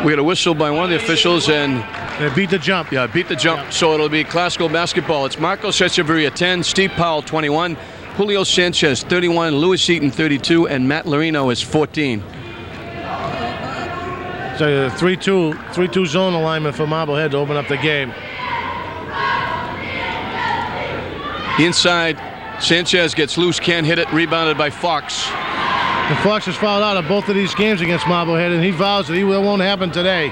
We had a whistle by one of the officials, and they beat the jump. Yeah, beat the jump. Yep. So it'll be Classical basketball. It's Marcos Echeverria 10, Steve Powell 21, Julio Sanchez 31, Louis Eaton 32, and Matt Larino is 14. So a 3-2 zone alignment for Marblehead to open up the game. Inside, Sanchez gets loose, can't hit it, rebounded by Fox. And Fox has fouled out of both of these games against Marblehead, and he vows that it won't happen today.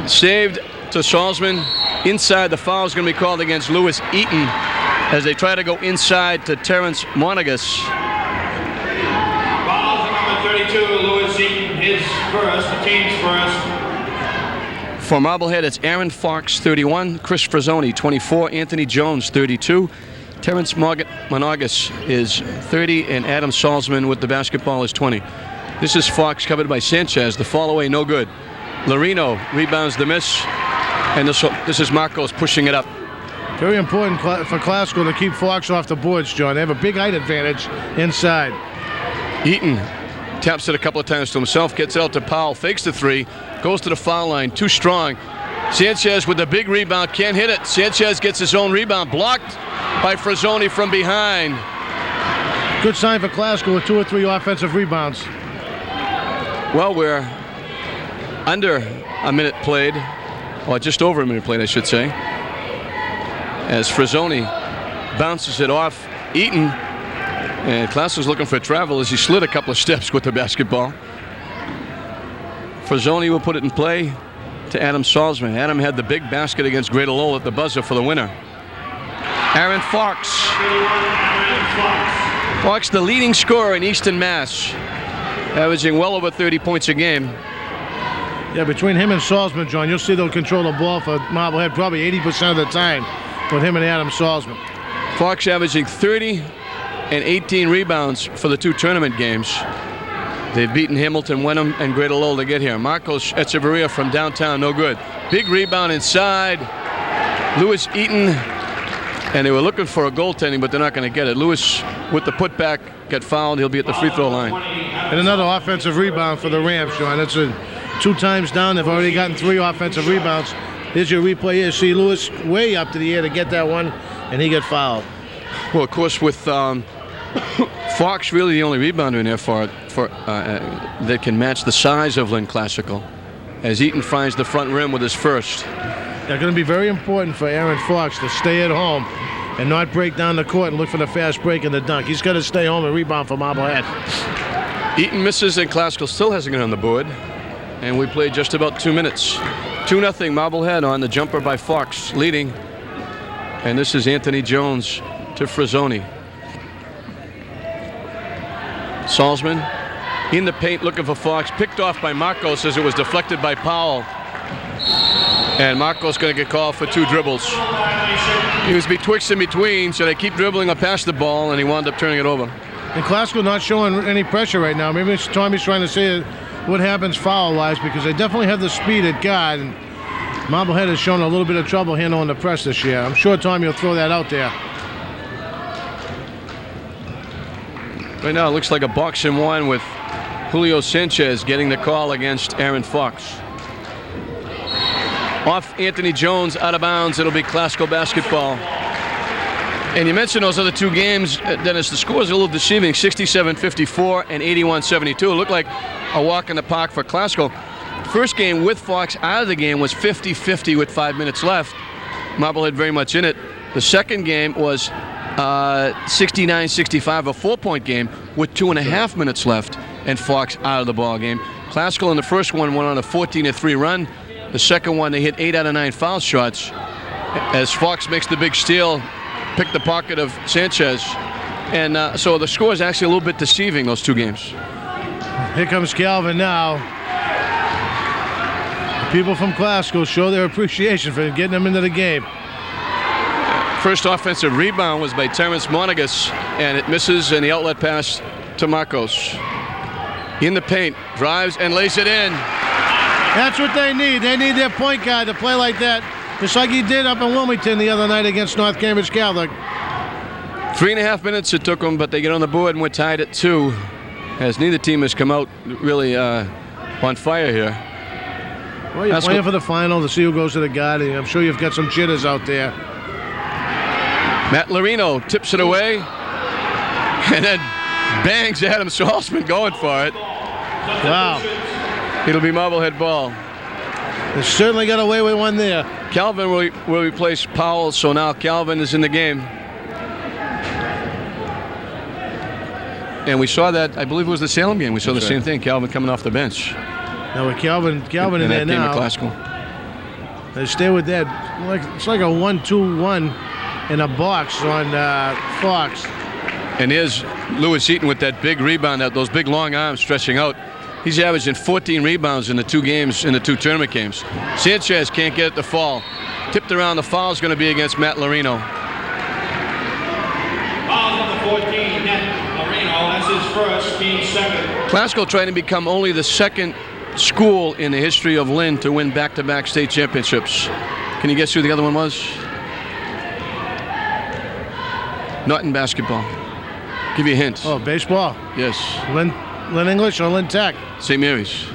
Saved to Salzman. Inside, the foul is going to be called against Louis Eaton as they try to go inside to Terrence Monagas. Foul number 32, Louis Eaton, his first, the team's first. For Marblehead, it's Aaron Fox, 31, Chris Frazzoni, 24, Anthony Jones, 32. Terrence Monagas is 30, and Adam Salzman with the basketball is 20. This is Fox covered by Sanchez. The fall away, no good. Larino rebounds the miss, and this is Marcos pushing it up. Very important for Classical to keep Fox off the boards, John. They have a big height advantage inside. Eaton taps it a couple of times to himself, gets it out to Powell, fakes the three, goes to the foul line, too strong. Sanchez with the big rebound, can't hit it. Sanchez gets his own rebound, blocked by Frazzoni from behind. Good sign for Classical with 2 or 3 offensive rebounds. Well, we're under a minute played, or just over a minute played, I should say, as Frazzoni bounces it off Eaton, and Classical's looking for travel as he slid a couple of steps with the basketball. Frazzoni will put it in play to Adam Salzman. Adam had the big basket against Greater Lowell at the buzzer for the winner. Aaron Fox. Fox, the leading scorer in Easton, Mass, averaging well over 30 points a game. Yeah, between him and Salzman, John, you'll see they'll control the ball for Marblehead probably 80% of the time with him and Adam Salzman. Fox averaging 30 and 18 rebounds for the 2 tournament games. They've beaten Hamilton, Wenham, and Greater Lowell to get here. Marcos Echeverria from downtown, no good. Big rebound inside. Louis Eaton, and they were looking for a goaltending, but they're not going to get it. Louis with the putback, got fouled. He'll be at the free throw line. And another offensive rebound for the Rams, John. That's 2 times down. They've already gotten 3 offensive rebounds. Here's your replay here. See Louis way up to the air to get that one, and he got fouled. Well, of course, with Fox really the only rebounder in there that can match the size of Lynn Classical, as Eaton finds the front rim with his first. They're going to be very important for Aaron Fox to stay at home and not break down the court and look for the fast break and the dunk. He's got to stay home and rebound for Marblehead. Eaton misses, and Classical still hasn't got on the board. And we played just about 2 minutes. 2-0 Marblehead on the jumper by Fox, leading. And this is Anthony Jones to Frazzoni. Salzman in the paint looking for Fox, picked off by Marcos as it was deflected by Powell. And Marcos going to get called for 2 dribbles. He was betwixt and between, so they keep dribbling up past the ball, and he wound up turning it over. And Classical not showing any pressure right now. Maybe Tommy's trying to say what happens foul-wise, because they definitely have the speed at guard, and Marblehead has shown a little bit of trouble handling the press this year. I'm sure Tommy will throw that out there. Right now it looks like a box and one with Julio Sanchez getting the call against Aaron Fox. Off Anthony Jones, out of bounds. It'll be Classical basketball. And you mentioned those other 2 games, Dennis. The scores are a little deceiving, 67-54 and 81-72. It looked like a walk in the park for Classical. First game with Fox out of the game was 50-50 with 5 minutes left. Marblehead very much in it. The second game was 69-65, a 4-point game with 2.5 minutes left, and Fox out of the ball game. Classical in the first one went on a 14-3 run. The second one, they hit 8 out of 9 foul shots as Fox makes the big steal, picked the pocket of Sanchez. And so the score is actually a little bit deceiving, those 2 games. Here comes Calvin now. The people from Classical show their appreciation for getting them into the game. First offensive rebound was by Terrence Monagas, and it misses, and the outlet pass to Marcos. In the paint, drives and lays it in. That's what they need. They need their point guard to play like that, just like he did up in Wilmington the other night against North Cambridge Catholic. 3.5 minutes it took them, but they get on the board, and we're tied at 2, as neither team has come out really on fire here. Well, you're playing for the final to see who goes to the Guardian. I'm sure you've got some jitters out there. Matt Larino tips it away and then bangs Adam Salzman going for it. Wow. It'll be Marblehead ball. They certainly got away with one there. Calvin will replace Powell, so now Calvin is in the game. And we saw that, I believe it was the Salem game. We saw the same thing, Calvin coming off the bench. Now with Calvin in there now. Classical. They stay with that. It's like a 1-2-1 in a box on Fox. And here's Lewis Eaton with that big rebound, those big long arms stretching out. He's averaging 14 rebounds in the 2 games, in the 2 tournament games. Sanchez can't get it to fall. Tipped around, the foul is going to be against Matt Larino. Foul number 14, Matt Larino. That's his first, team second. Classical trying to become only the second school in the history of Lynn to win back-to-back state championships. Can you guess who the other one was? Not in basketball. Give you a hint. Oh, baseball. Yes. Lynn English or Lynn Tech? St. Mary's.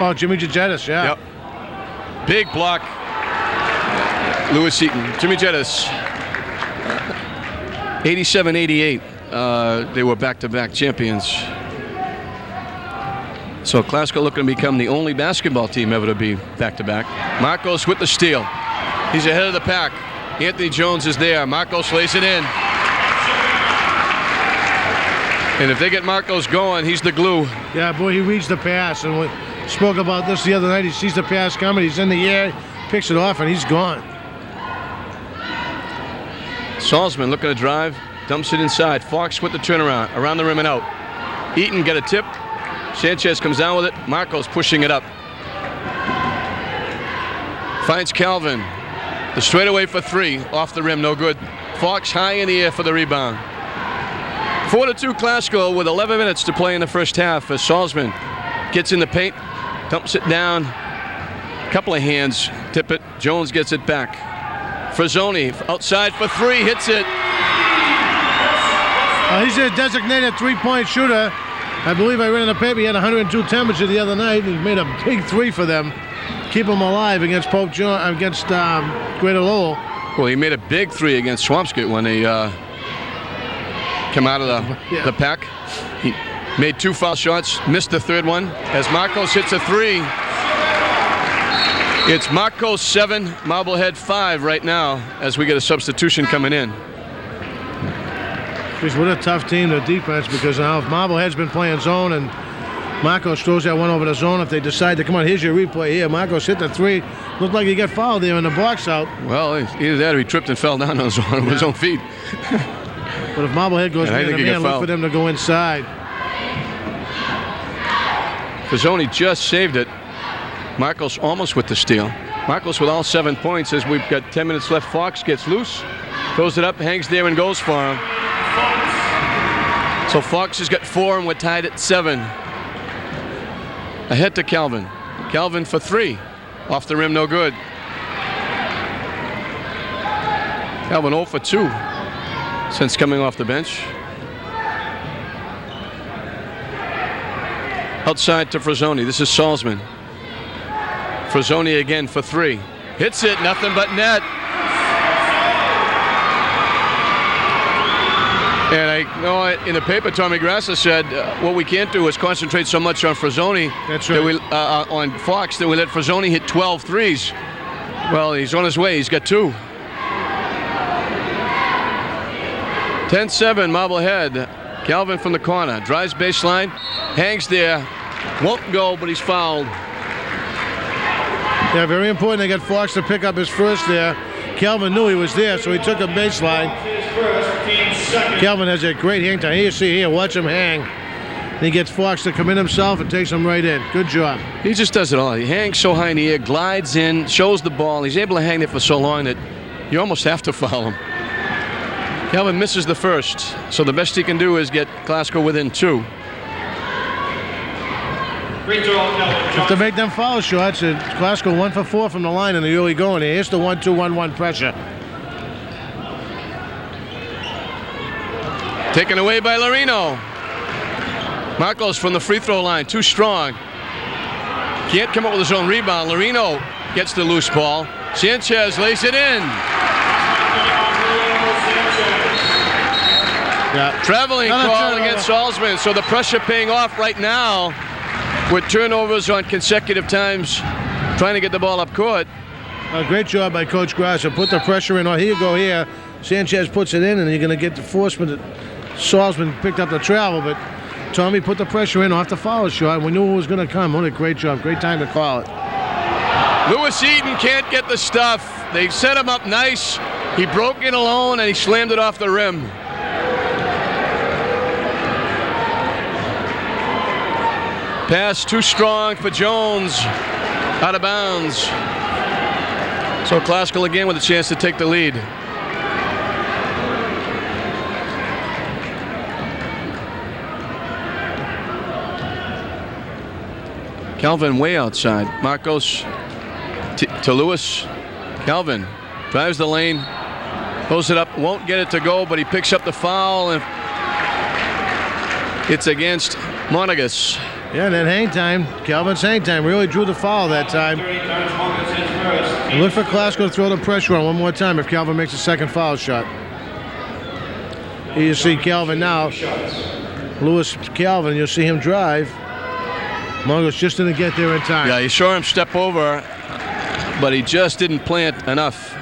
Oh, Jimmy Geddes, yeah. Yep. Big block. Lewis Eaton. Jimmy Geddes. 87-88. They were back-to-back champions. So Classical looking to become the only basketball team ever to be back-to-back. Marcos with the steal. He's ahead of the pack. Anthony Jones is there. Marcos lays it in. And if they get Marcos going, he's the glue. Yeah, boy, he reads the pass. And we spoke about this the other night. He sees the pass coming. He's in the air, picks it off, and he's gone. Salzman looking to drive. Dumps it inside. Fox with the turnaround. Around the rim and out. Eaton get a tip. Sanchez comes down with it. Marcos pushing it up. Finds Calvin. The straightaway for 3. Off the rim, no good. Fox high in the air for the rebound. 4-2 Classical with 11 minutes to play in the first half as Salzman gets in the paint, dumps it down. Couple of hands tip it. Jones gets it back. Frazzoni outside for 3, hits it. He's a designated 3-point shooter. I believe I read in the paper he had 102 temperature the other night. He made a big 3 for them. Keep them alive against Greater Lowell. Well, he made a big 3 against Swampscott when they come out of the pack. He made 2 foul shots, missed the 3rd one. As Marcos hits a 3, it's Marcos 7, Marblehead 5 right now as we get a substitution coming in. Jeez, what a tough team, the defense, because now if Marblehead's been playing zone and Marcos throws that one over the zone, if they decide to come on, here's your replay here. Marcos hit the 3. Looked like he got fouled there in the box out. Well, either that or he tripped and fell down on his own feet. But if Marblehead goes man to man, look for them to go inside. Frazzoni just saved it. Marcos almost with the steal. Marcos with all 7 points as we've got 10 minutes left. Fox gets loose, throws it up, hangs there and goes for him. So Fox has got 4 and we're tied at 7. Ahead to Calvin. Calvin for 3. Off the rim, no good. Calvin 0 for 2 since coming off the bench. Outside to Frazzoni. This is Salzman. Frazzoni again for 3. Hits it, nothing but net. And I know in the paper, Tommy Grassa said what we can't do is concentrate so much on Frazzoni. That's right. On Fox that we let Frazzoni hit 12 threes. Well, he's on his way. He's got 2. 10-7 Marblehead. Calvin from the corner. Drives baseline. Hangs there. Won't go, but he's fouled. Yeah, very important. They got Fox to pick up his first there. Calvin knew he was there, so he took a baseline. Calvin has a great hang time. Here you see here, watch him hang. He gets Fox to come in himself and takes him right in. Good job. He just does it all. He hangs so high in the air, glides in, shows the ball. He's able to hang there for so long that you almost have to foul him. Calvin misses the first, so the best he can do is get Glasgow within 2. If to make them foul shots, Glasgow 1 for 4 from the line in the early going. Here's the 1-2-1-1 pressure. Taken away by Larino. Marcos from the free throw line, too strong. Can't come up with his own rebound. Lorino gets the loose ball. Sanchez lays it in. Yeah. Traveling call against Salzman. So the pressure paying off right now with turnovers on consecutive times, trying to get the ball up court. Great job by Coach Grasser. Put the pressure in. Oh, here you go here. Sanchez puts it in, and you're going to get the forcement that Salzman picked up the travel, but Tommy put the pressure in off the foul shot. We knew it was going to come. What a great job. Great time to call it. Lewis Eaton can't get the stuff. They set him up nice. He broke in alone, and he slammed it off the rim. Pass too strong for Jones. Out of bounds. So Classical again with a chance to take the lead. Calvin way outside. Marcos to Lewis. Calvin drives the lane. Pulls it up. Won't get it to go, but he picks up the foul. And it's against Monagas. Yeah, and then hang time. Calvin's hang time really drew the foul that time. And look for Classical to throw the pressure on one more time if Calvin makes a second foul shot. Here you see Calvin now. Lewis Calvin, you'll see him drive. Monagas just didn't get there in time. Yeah, you saw him step over, but he just didn't plant enough.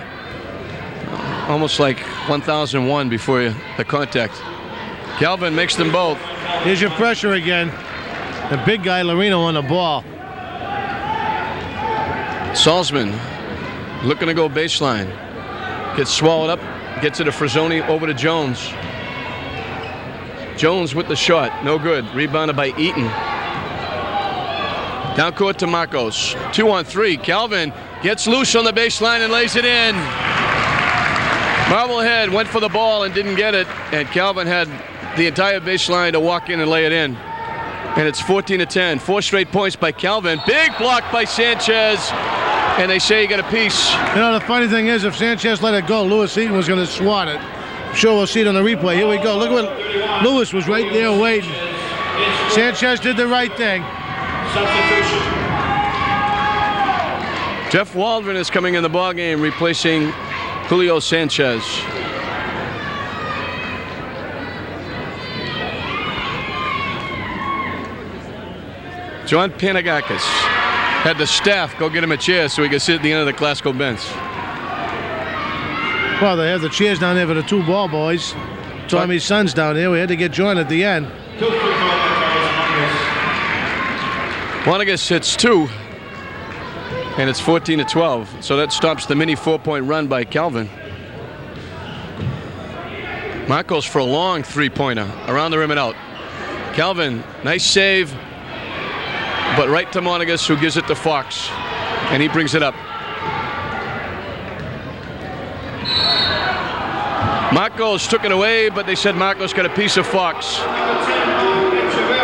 Almost like 1001 before the contact. Calvin makes them both. Here's your pressure again. The big guy, Lorino, on the ball. Salzman looking to go baseline. Gets swallowed up. Gets it to Frazzoni, over to Jones. Jones with the shot. No good. Rebounded by Eaton. Down court to Marcos. 2-on-3. Calvin gets loose on the baseline and lays it in. Marblehead went for the ball and didn't get it. And Calvin had the entire baseline to walk in and lay it in. And it's 14-10. 4 straight points by Calvin. Big block by Sanchez. And they say he got a piece. You know, the funny thing is, if Sanchez let it go, Lewis Eaton was going to swat it. I'm sure we'll see it on the replay. Here we go. Look what Lewis was right there waiting. Sanchez did the right thing. Substitution. Jeff Waldron is coming in the ballgame, replacing Julio Sanchez. John Panagakis had the staff go get him a chair so he could sit at the end of the Classical bench. Well, they have the chairs down there for the 2 ball boys. Tommy's son's down there. We had to get John at the end. Monagas hits 2, and it's 14-12. So that stops the mini 4-point run by Calvin. Marcos for a long 3-pointer, around the rim and out. Calvin, nice save, but right to Monagas, who gives it to Fox, and he brings it up. Marcos took it away, but they said Marcos got a piece of Fox.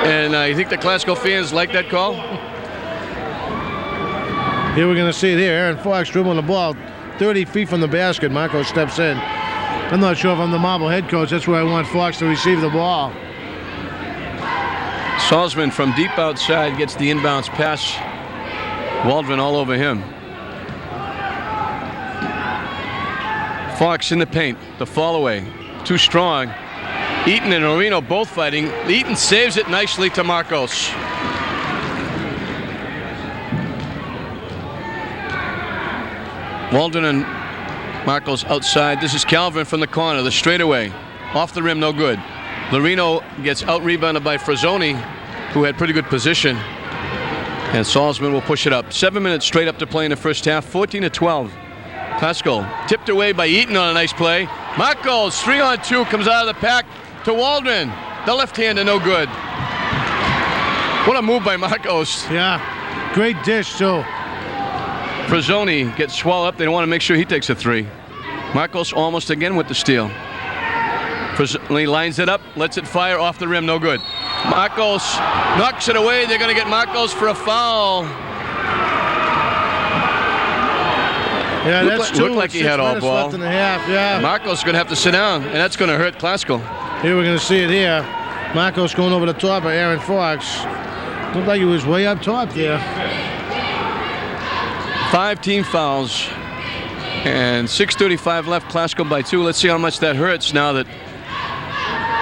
And you think the Classical fans like that call? Here we're going to see it here. Aaron Fox dribbling the ball 30 feet from the basket. Marcos steps in. I'm not sure if I'm the Marblehead coach. That's where I want Fox to receive the ball. Salzman from deep outside gets the inbounds pass. Waldron all over him. Fox in the paint. The fall away. Too strong. Eaton and Orino both fighting. Eaton saves it nicely to Marcos. Waldron and Marcos outside. This is Calvin from the corner, the straightaway. Off the rim, no good. Lorino gets out-rebounded by Frazzoni, who had pretty good position. And Salzman will push it up. 7 minutes straight up to play in the first half, 14-12. Classical tipped away by Eaton on a nice play. Marcos, 3-on-2, comes out of the pack to Waldron. The left-hander, no good. What a move by Marcos. Yeah, great dish, too. Frazzoni gets swallowed up. They want to make sure he takes a 3. Marcos almost again with the steal. Frazzoni lines it up, lets it fire off the rim, no good. Marcos knocks it away. They're going to get Marcos for a foul. Yeah, looked like he had all ball. Left in the half, yeah. Marcos is going to have to sit down, and that's going to hurt Classical. Here we're going to see it here. Marcos going over the top of Aaron Fox. Looked like he was way up top there. 5 team fouls and 6:35 left. Classical by 2. Let's see how much that hurts now that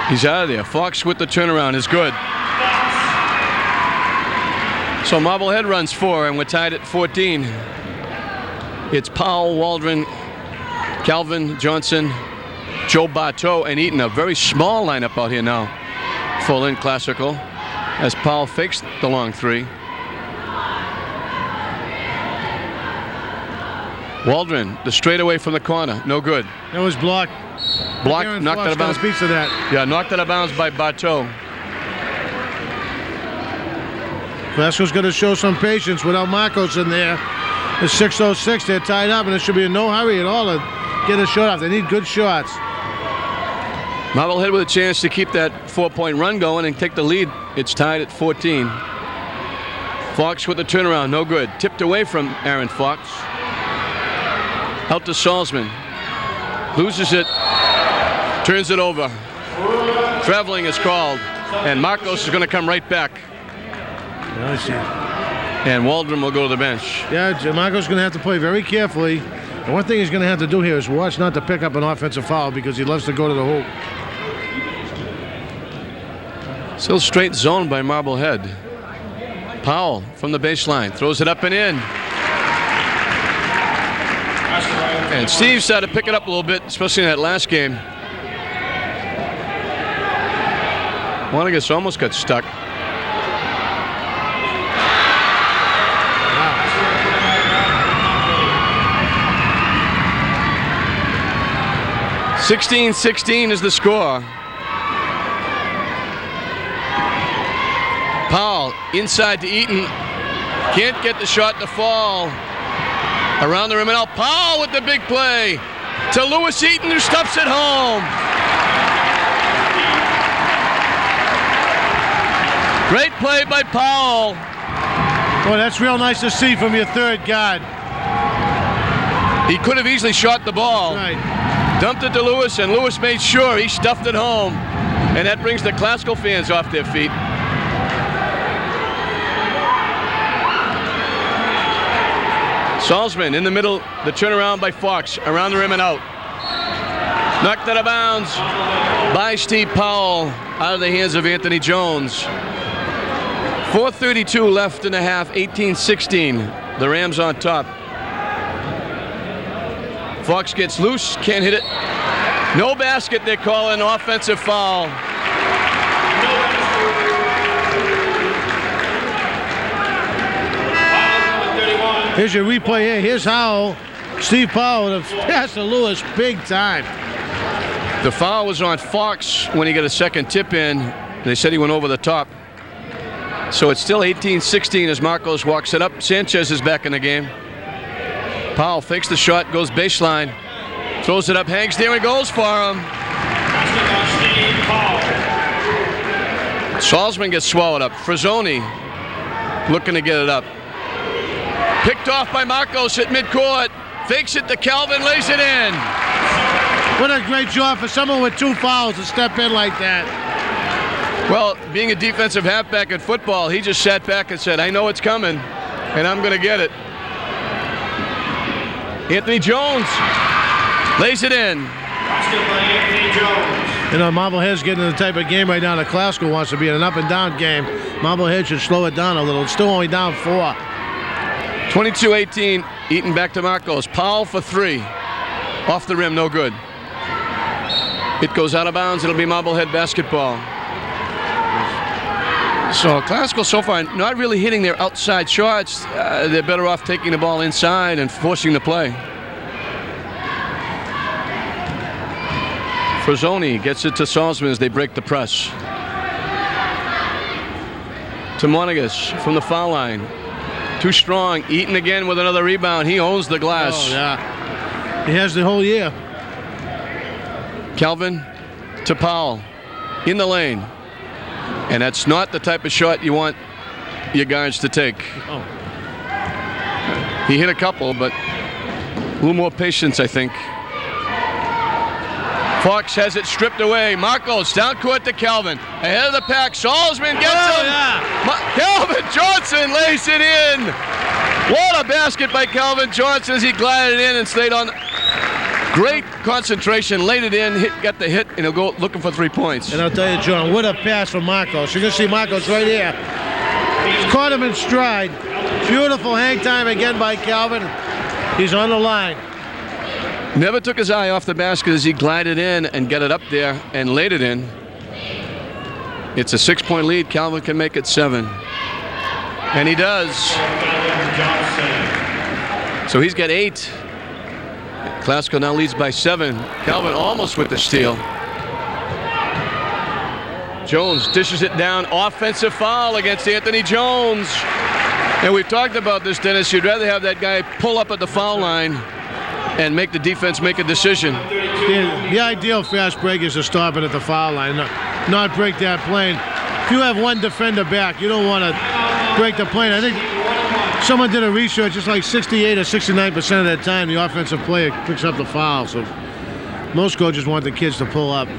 he's out of there. Fox with the turnaround is good. So Marblehead runs 4, and we're tied at 14. It's Powell, Waldron, Calvin, Johnson, Joe Bartow, and Eaton. A very small lineup out here now for Lynn Classical as Powell fakes the long 3. Waldron, the straightaway from the corner, no good. That was blocked. Blocked, knocked out of bounds. Speaks to that. Yeah, knocked out of bounds by Bartow. Classical's going to show some patience without Marcos in there. It's 6:06. They're tied up, and it should be in no hurry at all to get a shot off. They need good shots. Marblehead with a chance to keep that 4-point run going and take the lead. It's tied at 14. Fox with the turnaround, no good. Tipped away from Aaron Fox. Out to Salzman. Loses it. Turns it over. Traveling is called. And Marcos is going to come right back. I see. And Waldron will go to the bench. Yeah, Marcos is going to have to play very carefully. And one thing he's going to have to do here is watch not to pick up an offensive foul because he loves to go to the hoop. Still straight zone by Marblehead. Powell from the baseline. Throws it up and in. And Steve started to pick it up a little bit, especially in that last game. Monagas almost got stuck. Wow. 16-16 is the score. Powell inside to Eaton. Can't get the shot to fall. Around the rim and out. Powell with the big play to Lewis Eaton, who stuffs it home. Great play by Powell. Boy, that's real nice to see from your third guard. He could have easily shot the ball. Right. Dumped it to Lewis, and Lewis made sure he stuffed it home. And that brings the Classical fans off their feet. Salzman in the middle, the turnaround by Fox, around the rim and out. Knocked out of bounds by Steve Powell, out of the hands of Anthony Jones. 4:32 left in the half, 18-16. The Rams on top. Fox gets loose, can't hit it. No basket, they call an offensive foul. Here's your replay here. Here's how Steve Powell passed to Lewis big time. The foul was on Fox when he got a second tip in. They said he went over the top. So it's still 18-16 as Marcos walks it up. Sanchez is back in the game. Powell fakes the shot, goes baseline, throws it up, hangs there and goes for him. Salzman gets swallowed up. Frazzoni looking to get it up. Picked off by Marcos at midcourt. Fakes it to Calvin, lays it in. What a great job for someone with 2 fouls to step in like that. Well, being a defensive halfback in football, he just sat back and said, I know it's coming, and I'm going to get it. Anthony Jones lays it in. You know, Marblehead's getting the type of game right now that Classical wants to be in an up-and-down game. Marblehead should slow it down a little. It's still only down 4. 22-18, Eaton back to Marcos. Powell for 3. Off the rim, no good. It goes out of bounds. It'll be Marblehead basketball. So Classical so far not really hitting their outside shots. They're better off taking the ball inside and forcing the play. Frazzoni gets it to Salzman as they break the press. To Monagas from the foul line. Too strong. Eaton again with another rebound. He owns the glass. Oh, yeah. He has the whole year. Calvin to Powell in the lane. And that's not the type of shot you want your guards to take. Oh. He hit a couple, but a little more patience, I think. Fox has it stripped away. Marcos down court to Calvin. Ahead of the pack. Salzman gets him. Yeah. Calvin Johnson lays it in. What a basket by Calvin Johnson as he glided in and stayed on. Great concentration, laid it in, got the hit, and he'll go looking for 3 points. And I'll tell you, John, what a pass from Marcos. You're going to see Marcos right here. Caught him in stride. Beautiful hang time again by Calvin. He's on the line. Never took his eye off the basket as he glided in and got it up there and laid it in. It's a 6-point lead. Calvin can make it 7. And he does. So he's got 8. Classical now leads by 7. Calvin almost with the steal. Jones dishes it down. Offensive foul against Anthony Jones. And we've talked about this, Dennis. You'd rather have that guy pull up at the foul line and make the defense make a decision. The ideal fast break is to stop it at the foul line, not break that plane. If you have one defender back, you don't want to break the plane. I think someone did a research, it's like 68 or 69% of the time the offensive player picks up the foul. So most coaches want the kids to pull up.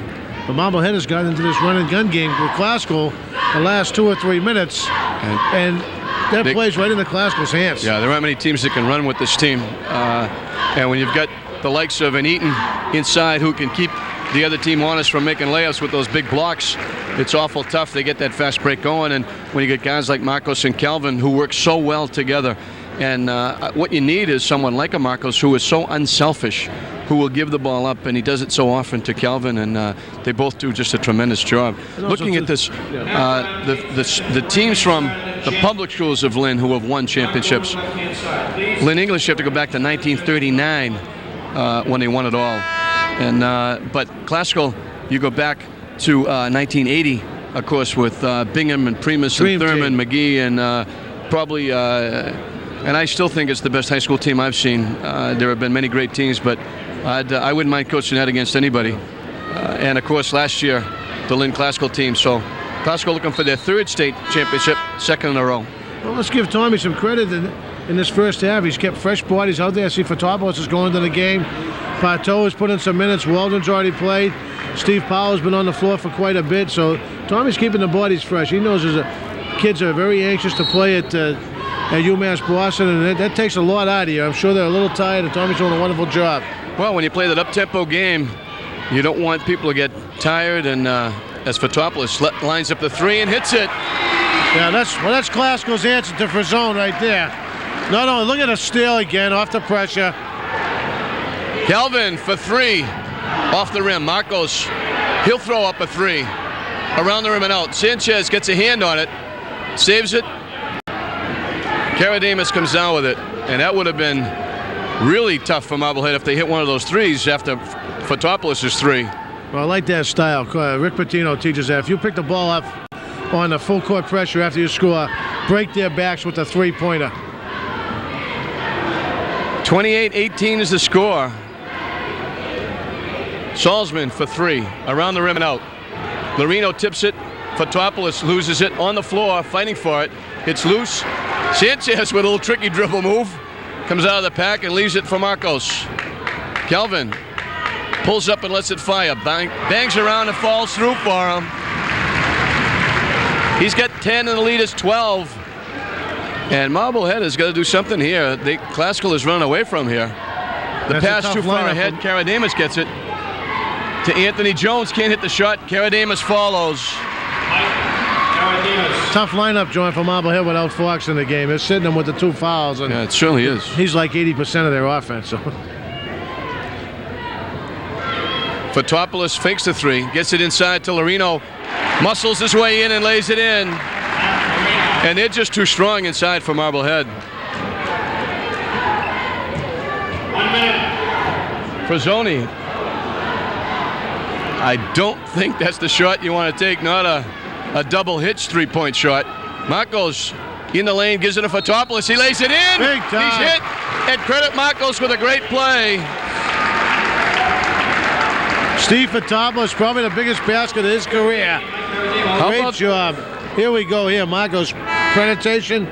But Marblehead has gotten into this run and gun game with Classical the last 2 or 3 minutes. And that plays right into Classical's hands. Yeah, there aren't many teams that can run with this team. And when you've got the likes of an Eaton inside who can keep the other team honest from making layups with those big blocks, it's awful tough. They get that fast break going, and when you get guys like Marcos and Calvin who work so well together, and what you need is someone like a Marcos who is so unselfish, who will give the ball up, and he does it so often to Calvin, and they both do just a tremendous job. Looking at this, the teams from the public schools of Lynn who have won championships, Lynn English, you have to go back to 1939 when they won it all. And but Classical, you go back to 1980, of course, with Bingham and Primus and Thurman, McGee, and probably, and I still think it's the best high school team I've seen. There have been many great teams, but I wouldn't mind coaching that against anybody. And of course, last year, the Lynn Classical team. So Classical looking for their 3rd state championship, 2nd in a row. Well, let's give Tommy some credit in this first half. He's kept fresh bodies out there. I see Fotopoulos is going to the game. Pateau has put in some minutes. Walden's already played. Steve Powell's been on the floor for quite a bit. So Tommy's keeping the bodies fresh. He knows kids are very anxious to play at UMass Boston, and that takes a lot out of you. I'm sure they're a little tired, and Tommy's doing a wonderful job. Well, when you play that up-tempo game, you don't want people to get tired, and as Fotopoulos lines up the 3 and hits it. Yeah, that's Classical's answer to Frazone right there. Not only, look at the steal again, off the pressure. Calvin for 3, off the rim. Marcos, he'll throw up a 3. Around the rim and out. Sanchez gets a hand on it, saves it. Karadamas comes down with it, and that would have been really tough for Marblehead if they hit one of those 3s after Fotopoulos' 3. Well, I like that style. Rick Pitino teaches that. If you pick the ball up on the full court pressure after you score, break their backs with a 3-pointer. 28-18 is the score. Salzman for 3, around the rim and out. Lorino tips it. Fotopoulos loses it on the floor, fighting for it. It's loose. Sanchez with a little tricky dribble move. Comes out of the pack and leaves it for Marcos. Calvin pulls up and lets it fire. Bangs around and falls through for him. He's got 10 and the lead is 12. And Marblehead has got to do something here. Classical is running away from here. The pass too far ahead. Karadamas gets it to Anthony Jones. Can't hit the shot. Karadamas follows. Tough lineup, John, for Marblehead without Fox in the game. They're sitting him with the 2 fouls. And yeah, it certainly is. He's like 80% of their offense. So. Fotopoulos fakes the 3, gets it inside to Lorino, muscles his way in and lays it in. And they're just too strong inside for Marblehead. 1 minute. Frazone, I don't think that's the shot you want to take, not a double hitch 3-point shot. Marcos in the lane, gives it to Fotopoulos. He lays it in. Big time. He's hit. And credit Marcos with a great play. Steve Fotopoulos, probably the biggest basket of his career. Great job. Here we go here. Marcos penetration.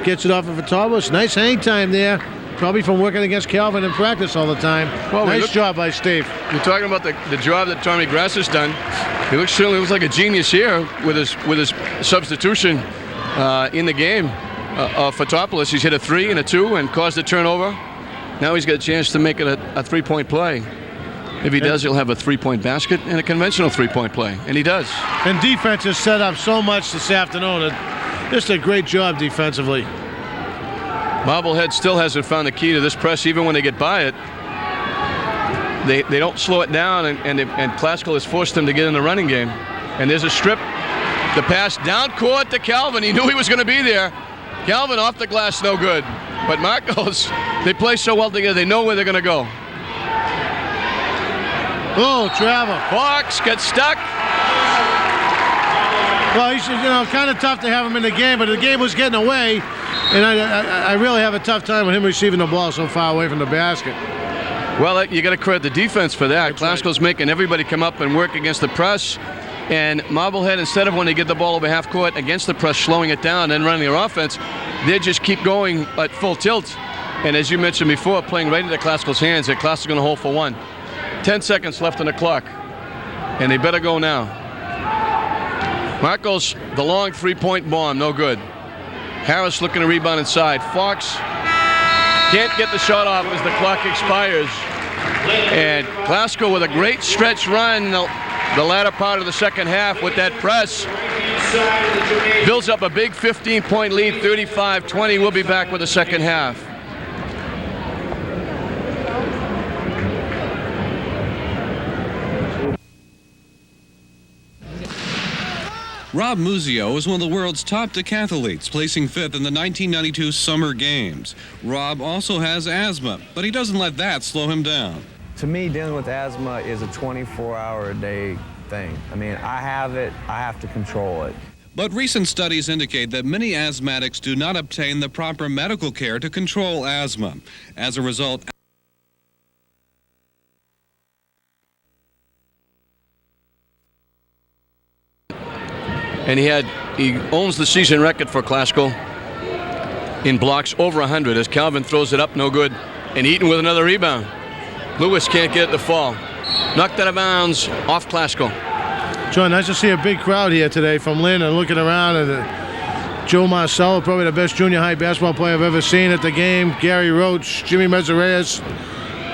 Gets it off of Fotopoulos. Nice hang time there. Probably from working against Calvin in practice all the time. Well, nice job by Steve. You're talking about the job that Tommy Grass has done. He certainly looks like a genius here with his substitution in the game. Fotopoulos. He's hit a 3 and a 2 and caused a turnover. Now he's got a chance to make it a 3-point play. If he does, he'll have a 3-point basket and a conventional 3-point play, and he does. And defense has set up so much this afternoon. Just a great job defensively. Marblehead still hasn't found the key to this press, even when they get by it. They don't slow it down, and Classical has forced them to get in the running game. And there's a strip. The pass down court to Calvin. He knew he was going to be there. Calvin off the glass, no good. But Marcos, they play so well together, they know where they're going to go. Oh, travel. Fox gets stuck. Well, he's kind of tough to have him in the game, but the game was getting away, and I really have a tough time with him receiving the ball so far away from the basket. Well, you got to credit the defense for that. That's Classical's making everybody come up and work against the press, and Marblehead, instead of when they get the ball over half court against the press, slowing it down and running their offense, they just keep going at full tilt. And as you mentioned before, playing right into Classical's hands, and Classical's going to hold for 1. 10 seconds left on the clock, and they better go now. Marcos, the long 3-point bomb, no good. Harris looking to rebound inside. Fox can't get the shot off as the clock expires. And Classical with a great stretch run the latter part of the second half with that press. Builds up a big 15-point lead, 35-20. We'll be back with the second half. Rob Muzio is one of the world's top decathletes, placing 5th in the 1992 Summer Games. Rob also has asthma, but he doesn't let that slow him down. To me, dealing with asthma is a 24-hour-a-day thing. I mean, I have it, I have to control it. But recent studies indicate that many asthmatics do not obtain the proper medical care to control asthma. As a result, And he owns the season record for Classical in blocks, over 100, as Calvin throws it up, no good. And Eaton with another rebound. Lewis can't get it to fall. Knocked out of bounds off Classical. John, nice to see a big crowd here today from Lynn, and looking around at Joe Marcello, probably the best junior high basketball player I've ever seen at the game. Gary Roach, Jimmy Mezzarez,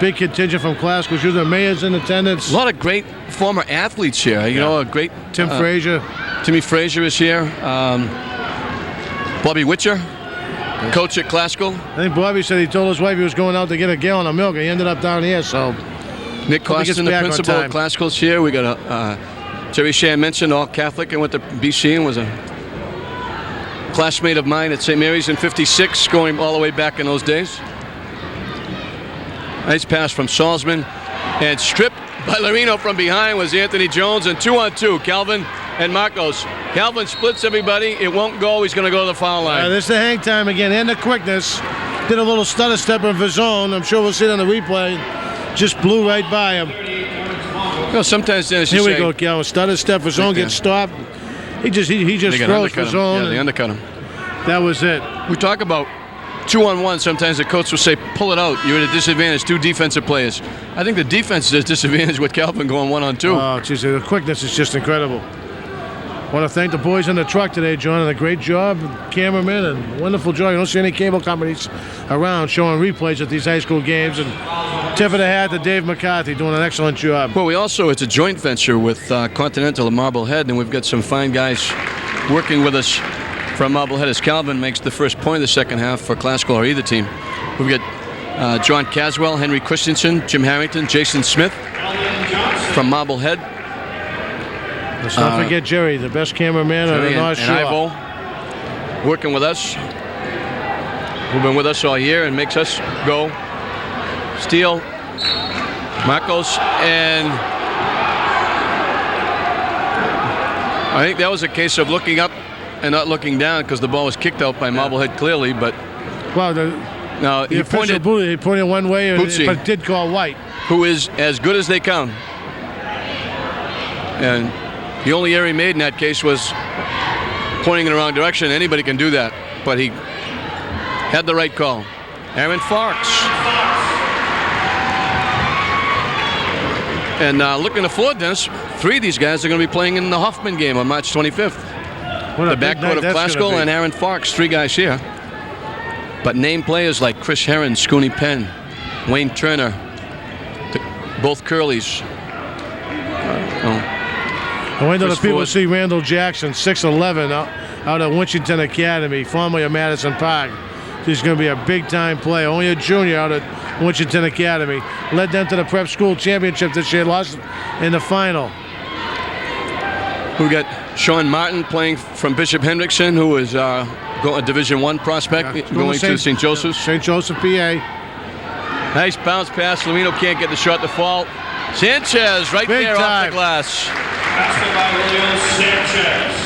big contingent from Classical. The mayor's in attendance. A lot of great former athletes here. You know, a great Tim Frazier. Timmy Frazier is here. Bobby Witcher, coach at Classical. I think Bobby said he told his wife he was going out to get a gallon of milk, and he ended up down here. So Nick Costin, the principal of Classical's here. We got Jerry Shea mentioned, all Catholic, and went to BC and was a classmate of mine at St. Mary's in '56, going all the way back in those days. Nice pass from Salzman, and stripped by Larino from behind was Anthony Jones, and 2-on-2, Calvin and Marcos. Calvin splits everybody. It won't go. He's going to go to the foul line. This is the hang time again, and the quickness. Did a little stutter step in his zone. I'm sure we'll see it on the replay. Just blew right by him. Well, sometimes Dennis, here we go, Calvin. Stutter step. His zone gets stopped. He just throws for zone. Yeah, they undercut him. That was it. We talk about 2-on-1. Sometimes the coach will say, pull it out. You're at a disadvantage. 2 defensive players. I think the defense is at a disadvantage with Calvin going 1-on-2. Oh, geez, the quickness is just incredible. I want to thank the boys in the truck today, John, and a great job, cameraman, and wonderful job. You don't see any cable companies around showing replays at these high school games. And tip of the hat to Dave McCarthy, doing an excellent job. Well, it's a joint venture with Continental and Marblehead, and we've got some fine guys working with us from Marblehead as Calvin makes the first point of the second half for Classical or either team. We've got John Caswell, Henry Christensen, Jim Harrington, Jason Smith from Marblehead. Let's not forget Jerry, the best cameraman on the North Shore. And Ivo working with us. Who've been with us all year and makes us go. Steele, Marcos, and I think that was a case of looking up and not looking down because the ball was kicked out by Marblehead clearly, but well, he pointed one way, but did call White, who is as good as they come. And the only error he made in that case was pointing in the wrong direction. Anybody can do that, but he had the right call. Aaron Fox. And looking forward, Dennis, 3 of these guys are going to be playing in the Hoffman game on March 25th. The backcourt of Classical and Aaron Fox, 3 guys here. But name players like Chris Herron, Scooney Penn, Wayne Turner, both Curleys. And wait till the Chris people Ford. see Randall Jackson, 6'11", out at Winchendon Academy, formerly of Madison Park. He's going to be a big-time player. Only a junior out at Winchendon Academy. Led them to the prep school championship this year. Lost in the final. We got Sean Martin playing from Bishop Hendrickson, who is a Division I prospect, going to St. Joseph's. St. Joseph, PA. Nice bounce pass. Lamino can't get the shot to fall. Sanchez right Big there time. off the glass. Passed by William Sanchez.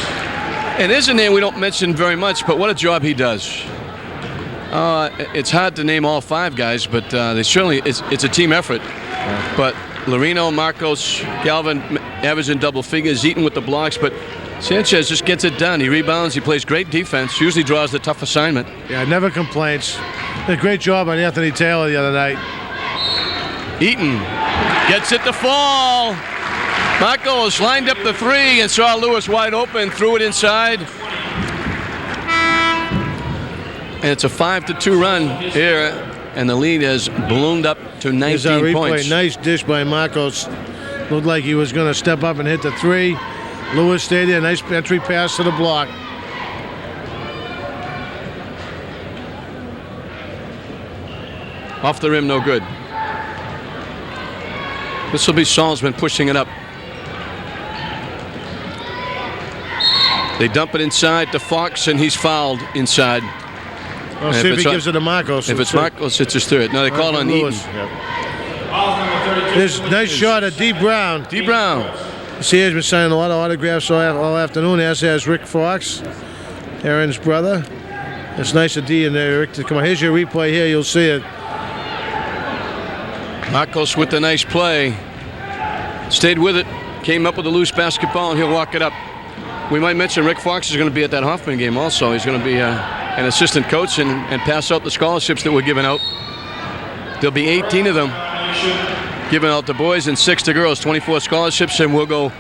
And there's a name we don't mention very much, but what a job he does. It's hard to name all 5 guys, but they certainly it's a team effort. But Loreno, Marcos, Galvin averaging double figures, Eaton with the blocks, but Sanchez just gets it done. He rebounds, he plays great defense, usually draws the tough assignment. Yeah, never complains. Did a great job on Anthony Taylor the other night. Eaton gets it to fall. Marcos lined up the 3 and saw Lewis wide open, threw it inside. And it's a 5-2 run here, and the lead has ballooned up to 19 points. Nice dish by Marcos. Looked like he was going to step up and hit the 3. Lewis stayed there. Nice entry pass to the block. Off the rim, no good. This will be Salzman pushing it up. They dump it inside to Fox, and he's fouled inside. Well, see if he gives it to Marcos. If it's Marcos, it's his 3rd. No, they call it on Eaton. Yep. There's a nice shot at D. Brown. D. Brown. See, he's been signing a lot of autographs all afternoon, as has Rick Fox, Aaron's brother. It's nice of D and Rick to come on. Here's your replay here. You'll see it. Marcos with the nice play. Stayed with it. Came up with a loose basketball, and he'll walk it up. We might mention Rick Fox is going to be at that Hoffman game also. He's going to be an assistant coach and pass out the scholarships that we're giving out. There'll be 18 of them given out to boys and 6 to girls, 24 scholarships, and we'll go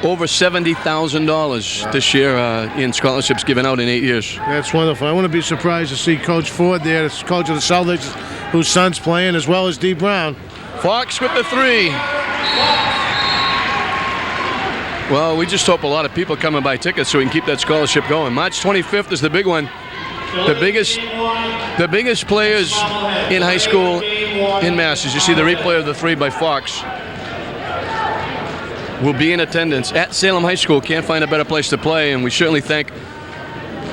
over $70,000 this year in scholarships given out in 8 years. That's wonderful. I wouldn't be surprised to see Coach Ford there, the coach of the Celtics, whose son's playing, as well as D. Brown. Fox with the 3. Well, we just hope a lot of people come and buy tickets so we can keep that scholarship going. March 25th is the big one. The biggest players in high school in Mass, as you see the replay of the 3 by Fox, will be in attendance at Salem High School. Can't find a better place to play, and we certainly thank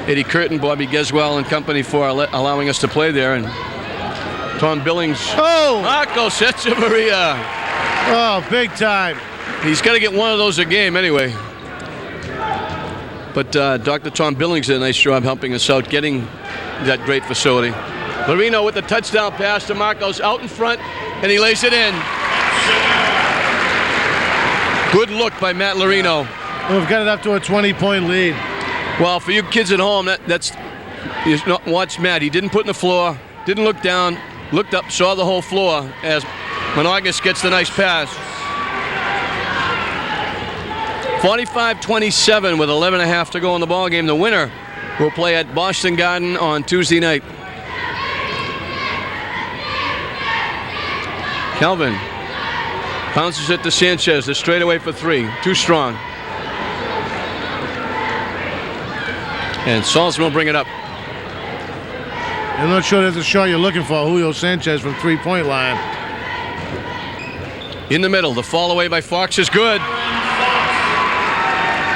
Eddie Curtin, Bobby Geswell, and company for allowing us to play there. And Tom Billings. Oh! Marcos Echeverria. Oh, big time. He's got to get one of those a game anyway. But Dr. Tom Billings did a nice job helping us out, getting that great facility. Loreno with the touchdown pass to Marcos out in front, and he lays it in. Good look by Matt Loreno. We've got it up to a 20-point lead. Well, for you kids at home, watch Matt. He didn't put in the floor, didn't look down, looked up, saw the whole floor as Monagas gets the nice pass. 45-27 with 11.5 to go in the ball game. The winner will play at Boston Garden on Tuesday night. Kelvin bounces it to Sanchez. The straightaway for 3. Too strong. And Salzman will bring it up. I'm not sure that's the shot you're looking for. Julio Sanchez from 3-point line. In the middle, the fall away by Fox is good.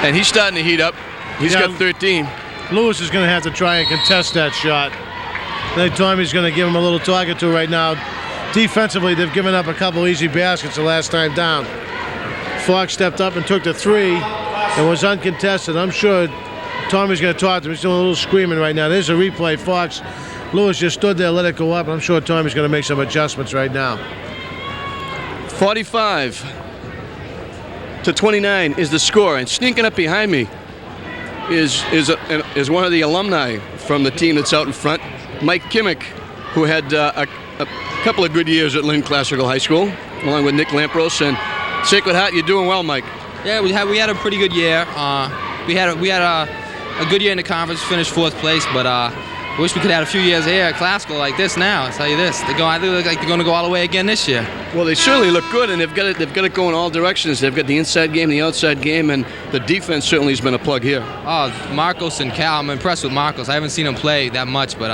And he's starting to heat up. He's got 13. Lewis is going to have to try and contest that shot. I think Tommy's going to give him a little target to right now. Defensively, they've given up a couple easy baskets the last time down. Fox stepped up and took the 3 and was uncontested. I'm sure Tommy's going to talk to him. He's doing a little screaming right now. There's a replay. Fox, Lewis just stood there, let it go up. I'm sure Tommy's going to make some adjustments right now. 45-29 is the score, and sneaking up behind me is one of the alumni from the team that's out in front, Mike Kimmick, who had a couple of good years at Lynn Classical High School, along with Nick Lampros. And Sacred Heart, you're doing well, Mike. Yeah, we had a pretty good year. We had a good year in the conference, finished 4th place, but I wish we could have had a few years here at Classical like this now. I'll tell you this. They look like they're going to go all the way again this year. Well, they certainly look good, and they've got it going all directions. They've got the inside game, the outside game, and the defense certainly has been a plug here. Oh, Marcos and Cal. I'm impressed with Marcos. I haven't seen him play that much, but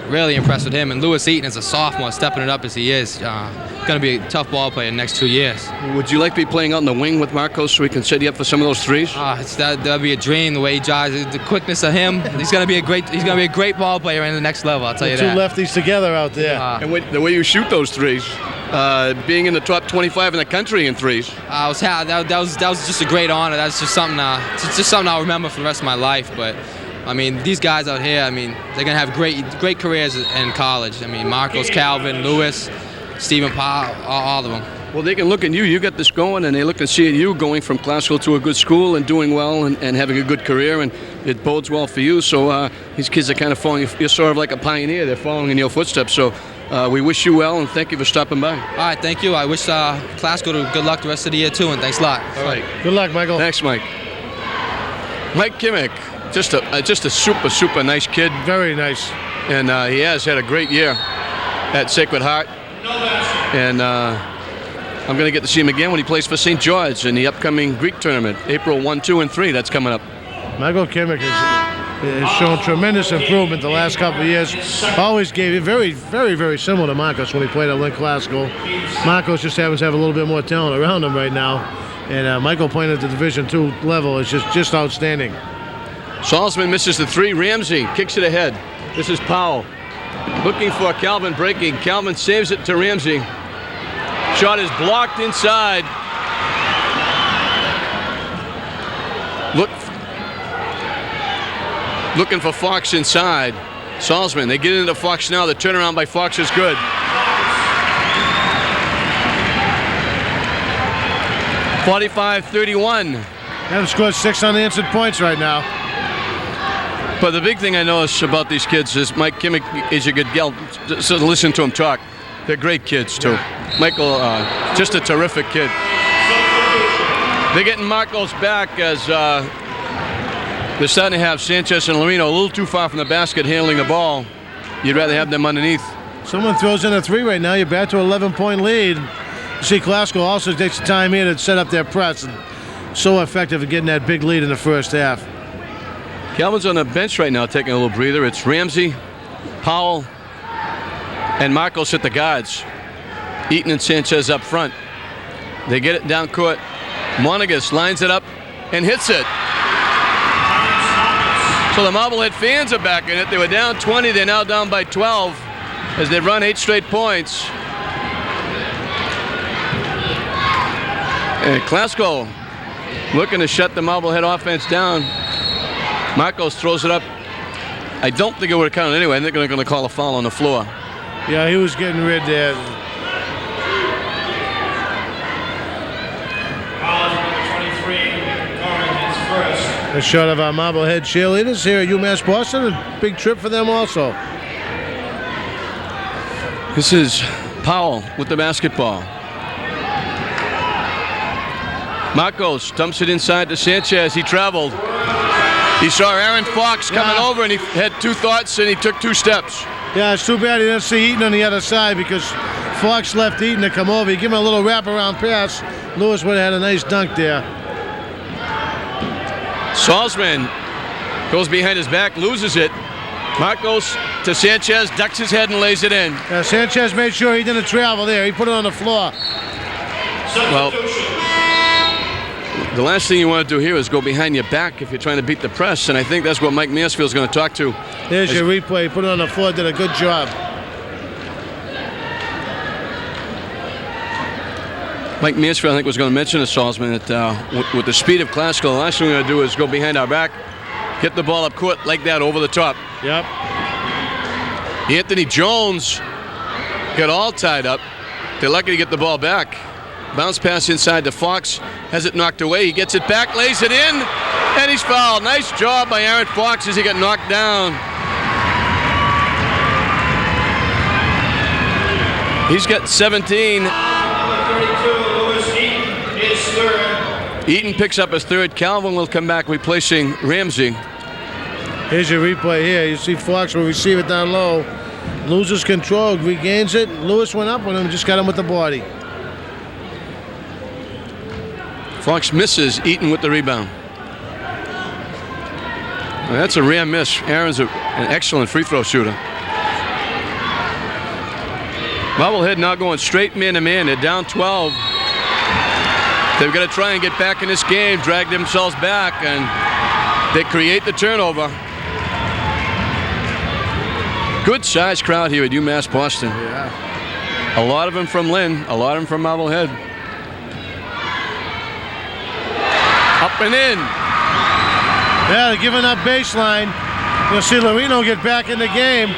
really impressed with him. And Lewis Eaton is a sophomore, stepping it up as he is. Going to be a tough ball player in the next 2 years. Would you like to be playing out in the wing with Marcos so we can set you up for some of those threes? That'd be a dream. The way he drives, the quickness of him. He's going to be a great ball player in the next level. I'll tell you that. Two lefties together out there. And the way you shoot those threes, being in the top 25 in the country in threes. That was just a great honor. That's just something. It's just something I'll remember for the rest of my life. But I mean, these guys out here, I mean, they're going to have great careers in college. I mean, Marcos, Calvin, Lewis, Stephen Powell, all of them. Well, they can look at you. You got this going, and they look and see at you going from Classical to a good school and doing well and having a good career, and it bodes well for you. So these kids are kind of following. You're sort of like a pioneer. They're following in your footsteps. So we wish you well, and thank you for stopping by. All right, thank you. I wish Classical good luck the rest of the year, too, and thanks a lot. All right. Good luck, Michael. Thanks, Mike. Mike Kimmick. Just a super nice kid. Very nice. And he has had a great year at Sacred Heart. And I'm going to get to see him again when he plays for St. George in the upcoming Greek tournament, April 1, 2, and 3. That's coming up. Michael Kimmick has shown tremendous improvement the last couple of years. Always gave it very similar to Marcos when he played at Lynn Classical. Marcos just happens to have a little bit more talent around him right now. And Michael playing at the Division II level is just outstanding. Salzman misses the three. Ramsey kicks it ahead. This is Powell looking for Calvin breaking. Calvin saves it to Ramsey. Shot is blocked inside. Looking for Fox inside. Salzman, they get into Fox now. The turnaround by Fox is good. .45-31. Haven't scored 6 unanswered points right now. But the big thing I notice about these kids is Mike Kimmick is a good gal. So listen to him talk. They're great kids, too. Michael, just a terrific kid. They're getting Marcos back as they're starting to have Sanchez and Lorino a little too far from the basket handling the ball. You'd rather have them underneath. Someone throws in a 3 right now. You're back to an 11-point lead. You see, Classical also takes the time here to set up their press. And so effective at getting that big lead in the first half. Calvin's on the bench right now taking a little breather. It's Ramsey, Powell, and Marcos at the guards. Eaton and Sanchez up front. They get it down court. Monagas lines it up and hits it. So the Marblehead fans are back in it. They were down 20. They're now down by 12 as they've run 8 straight points. And Classical looking to shut the Marblehead offense down. Marcos throws it up. I don't think it would have counted anyway. I think they're going to call a foul on the floor. Yeah, he was getting rid there. A shot of our Marblehead cheerleaders here at UMass Boston. A big trip for them also. This is Powell with the basketball. Marcos dumps it inside to Sanchez. He traveled. He saw Aaron Fox coming over, and he had 2 thoughts, and he took 2 steps. Yeah, it's too bad he didn't see Eaton on the other side because Fox left Eaton to come over. He gave him a little wraparound pass. Lewis would have had a nice dunk there. Salzman goes behind his back, loses it. Marcos to Sanchez, ducks his head and lays it in. Sanchez made sure he didn't travel there. He put it on the floor. Well, the last thing you want to do here is go behind your back if you're trying to beat the press, and I think that's what Mike Mansfield's going to talk to. There's your replay. Put it on the floor. Did a good job. Mike Mansfield, I think, was going to mention to Salzman that with the speed of Classical, the last thing we're going to do is go behind our back, get the ball up court like that over the top. Yep. Anthony Jones got all tied up. They're lucky to get the ball back. Bounce pass inside to Fox. Has it knocked away. He gets it back, lays it in, and he's fouled. Nice job by Aaron Fox as he got knocked down. He's got 17. Third. Eaton picks up his 3rd. Calvin will come back replacing Ramsey. Here's your replay here. You see Fox will receive it down low. Loses control, regains it. Lewis went up with him, just got him with the body. Fox misses, Eaton with the rebound. Well, that's a rare miss. Aaron's an excellent free throw shooter. Marblehead now going straight man-to-man. They're down 12. They've got to try and get back in this game, drag themselves back, and they create the turnover. Good sized crowd here at UMass Boston. Yeah. A lot of them from Lynn, a lot of them from Marblehead. Up and in. Yeah, they're giving up baseline. You'll see Lorino get back in the game.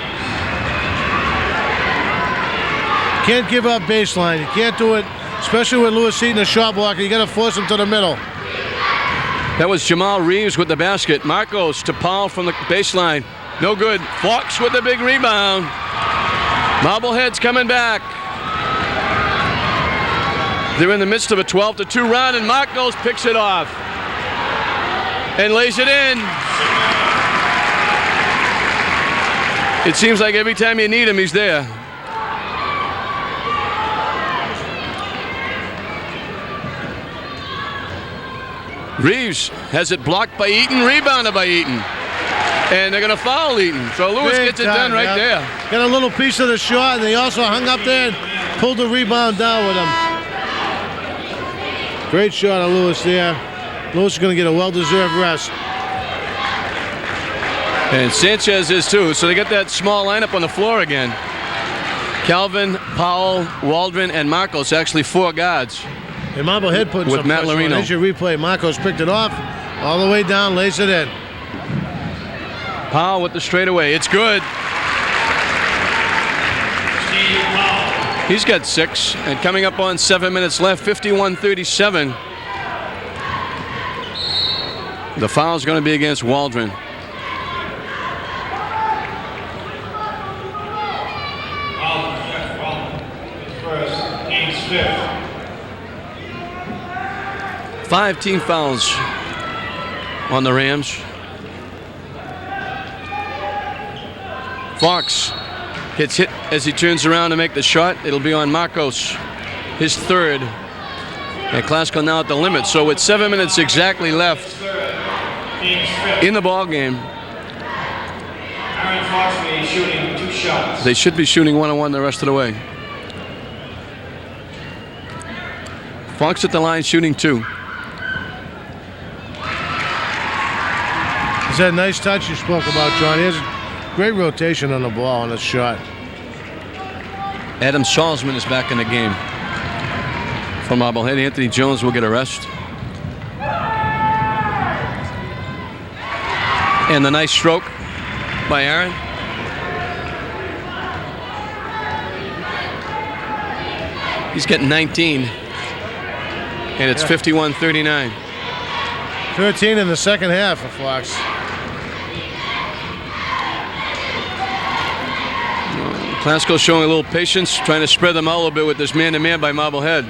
Can't give up baseline. You can't do it, especially with Lewis Eaton, a shot blocker. You got to force him to the middle. That was Jamal Reeves with the basket. Marcos to Powell from the baseline. No good. Fox with the big rebound. Marblehead's coming back. They're in the midst of a 12-2 run, and Marcos picks it off and lays it in. It seems like every time you need him, he's there. Reeves has it blocked by Eaton, rebounded by Eaton. And they're going to foul Eaton. So Lewis gets it done right there. Got a little piece of the shot, and they also hung up there and pulled the rebound down with him. Great shot of Lewis there. Lewis is going to get a well-deserved rest. And Sanchez is too. So they got that small lineup on the floor again. Calvin, Powell, Waldron, and Marcos. Actually 4 guards. And Marblehead putting with some Matt pressure on. Lorino. Here's your replay. Marcos picked it off, all the way down, lays it in. Powell with the straightaway. It's good. He's got 6, and coming up on 7 minutes left, 51-37. The foul's going to be against Waldron. First, team's 5th. 5 team fouls on the Rams. Fox gets hit as he turns around to make the shot. It'll be on Marcos, his 3rd. And Classical now at the limit. So with 7 minutes exactly left in the ball game, Aaron Fox will be shooting 2 shots. they should be shooting 1-on-1 the rest of the way. Fox at the line shooting 2. Is that nice touch you spoke about, John? He has great rotation on the ball on his shot. Adam Salzman is back in the game for Marblehead. Anthony Jones will get a rest. And the nice stroke by Aaron. He's getting 19. And it's 51-39. 13 in the second half for Fox. Classical showing a little patience, trying to spread them out a little bit with this man-to-man by Marblehead.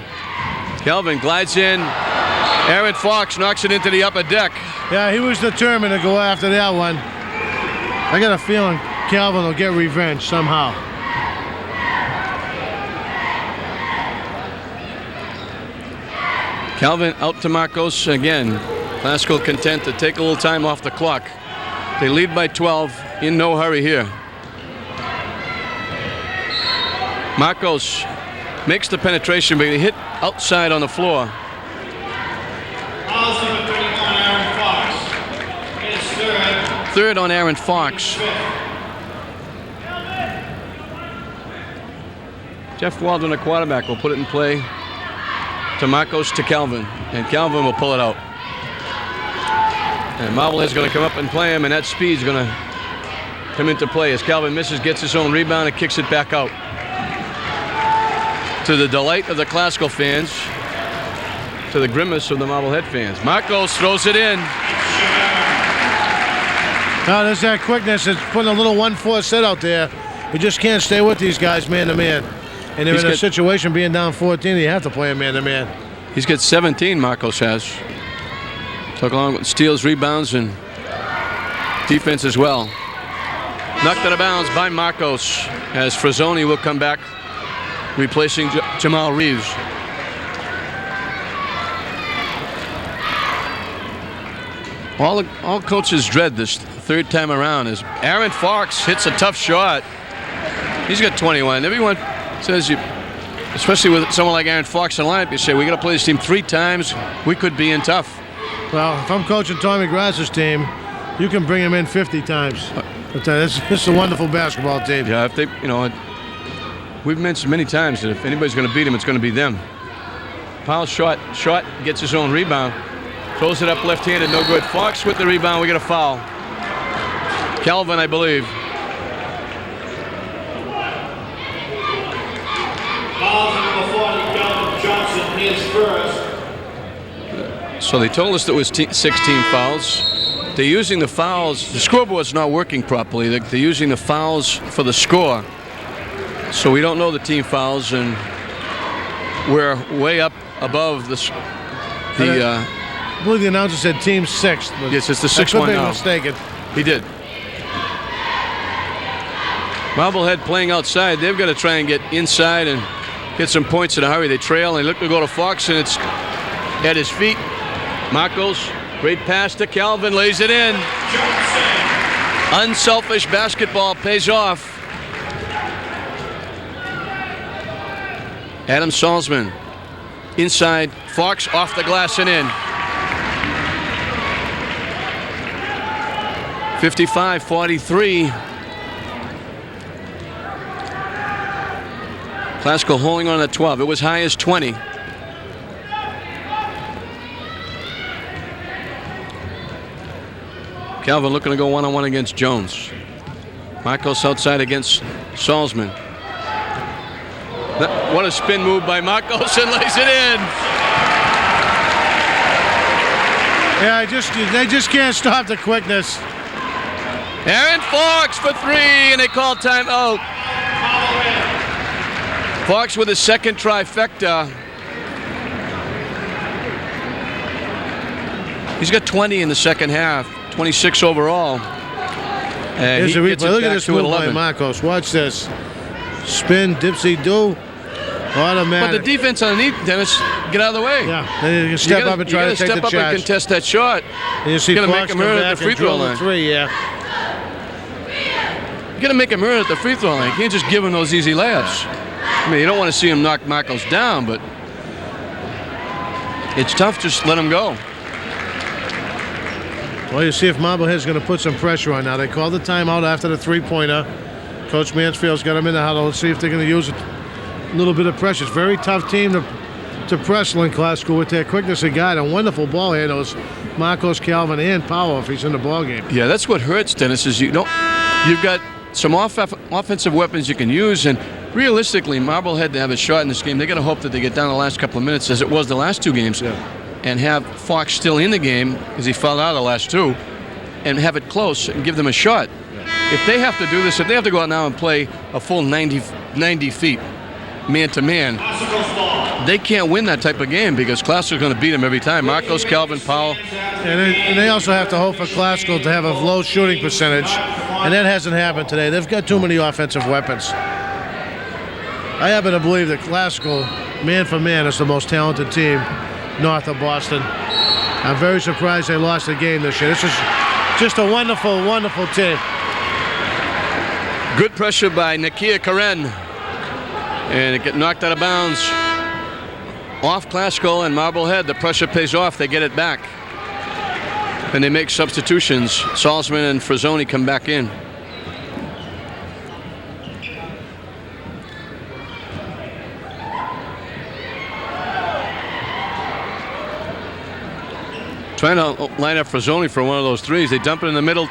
Calvin glides in. Aaron Fox knocks it into the upper deck. Yeah, he was determined to go after that one. I got a feeling Calvin will get revenge somehow. Calvin out to Marcos again. Classical content to take a little time off the clock. They lead by 12, in no hurry here. Marcos makes the penetration, but he hit outside on the floor. Fouls number 31, Aaron Fox. His 3rd. 3rd on Aaron Fox. Jeff Waldron, a quarterback, will put it in play to Marcos to Calvin, and Calvin will pull it out. And Marblehead's going to come up and play him, and that speed's going to come into play as Calvin misses, gets his own rebound, and kicks it back out. To the delight of the Classical fans, to the grimace of the Marblehead fans. Marcos throws it in. Now there's that quickness. It's putting a little 1-4 set out there. We just can't stay with these guys man-to-man. And they're in a situation being down 14, you have to play a man-to-man. He's got 17, Marcos has. Took along with steals, rebounds, and defense as well. Knocked out of bounds by Marcos as Frazzoni will come back, replacing Jamal Reeves. All coaches dread this third time around as Aaron Fox hits a tough shot. He's got 21. Everyone says, especially with someone like Aaron Fox in the lineup, you say, we got to play this team 3 times. We could be in tough. Well, if I'm coaching Tommy Grass's team, you can bring him in 50 times. This is a wonderful basketball team. Yeah, if they, we've mentioned many times that if anybody's going to beat him, it's going to be them. Powell shot, gets his own rebound. Throws it up left-handed, no good. Fox with the rebound, we get a foul. Calvin, I believe. Fouls number 40, Calvin Johnson, his first. So they told us there was 16 fouls. They're using the fouls. The scoreboard's not working properly. They're using the fouls for the score. So we don't know the team fouls, and we're way up above the I believe the announcer said team 6. Yes, it's the 6th one now. Mistaken. He did. Marblehead playing outside. They've got to try and get inside and get some points in a hurry. They trail and they look to go to Fox, and it's at his feet. Marcos, great pass to Calvin, lays it in. Unselfish basketball pays off. Adam Salzman inside. Fox off the glass and in. 55-43. Classical holding on at 12. It was high as 20. Calvin looking to go one-on-one against Jones. Marcos outside against Salzman. What a spin move by Marcos, and lays it in. Yeah, they just can't stop the quickness. Aaron Fox for 3, and they call timeout. Fox with his second trifecta. He's got 20 in the second half, 26 overall. Here's a replay. Look at this move by Marcos. Watch this. Spin, dipsy-do, automatic. But the defense underneath, Dennis, get out of the way. Yeah, they can step up and try to take the step up charge. and contest that shot. And you see Fox Fox make him come earn it back at the free throw line. 3, yeah. You got to make him earn at the free throw line. You can't just give him those easy layups. I mean, you don't want to see him knock Marcos down, but it's tough. Just let him go. Well, you see if Marblehead's going to put some pressure on now. They called the timeout after the three-pointer. Coach Mansfield's got him in the huddle. Let's see if they're going to use a little bit of pressure. It's a very tough team to press Lynn Classical with their quickness of guide and wonderful ball handles. Marcos, Calvin, and Powell if he's in the ball game. Yeah, that's what hurts, Dennis, is you've got some offensive weapons you can use, and realistically, Marblehead to have a shot in this game, they got to hope that they get down the last couple of minutes, as it was the last 2 games, and have Fox still in the game because he fouled out of the last 2, and have it close and give them a shot. If they have to do this, if they have to go out now and play a full 90 feet man-to-man, they can't win that type of game because Classical's going to beat them every time. Marcos, Calvin, Powell. And they also have to hope for Classical to have a low shooting percentage, and that hasn't happened today. They've got too many offensive weapons. I happen to believe that Classical, man for man, is the most talented team north of Boston. I'm very surprised they lost the game this year. This is just a wonderful, wonderful team. Good pressure by Nakia Karen. And it got knocked out of bounds. Off Classical and Marblehead. The pressure pays off. They get it back. And they make substitutions. Salzman and Frazzoni come back in. Trying to line up Frazzoni for one of those threes. They dump it in the middle.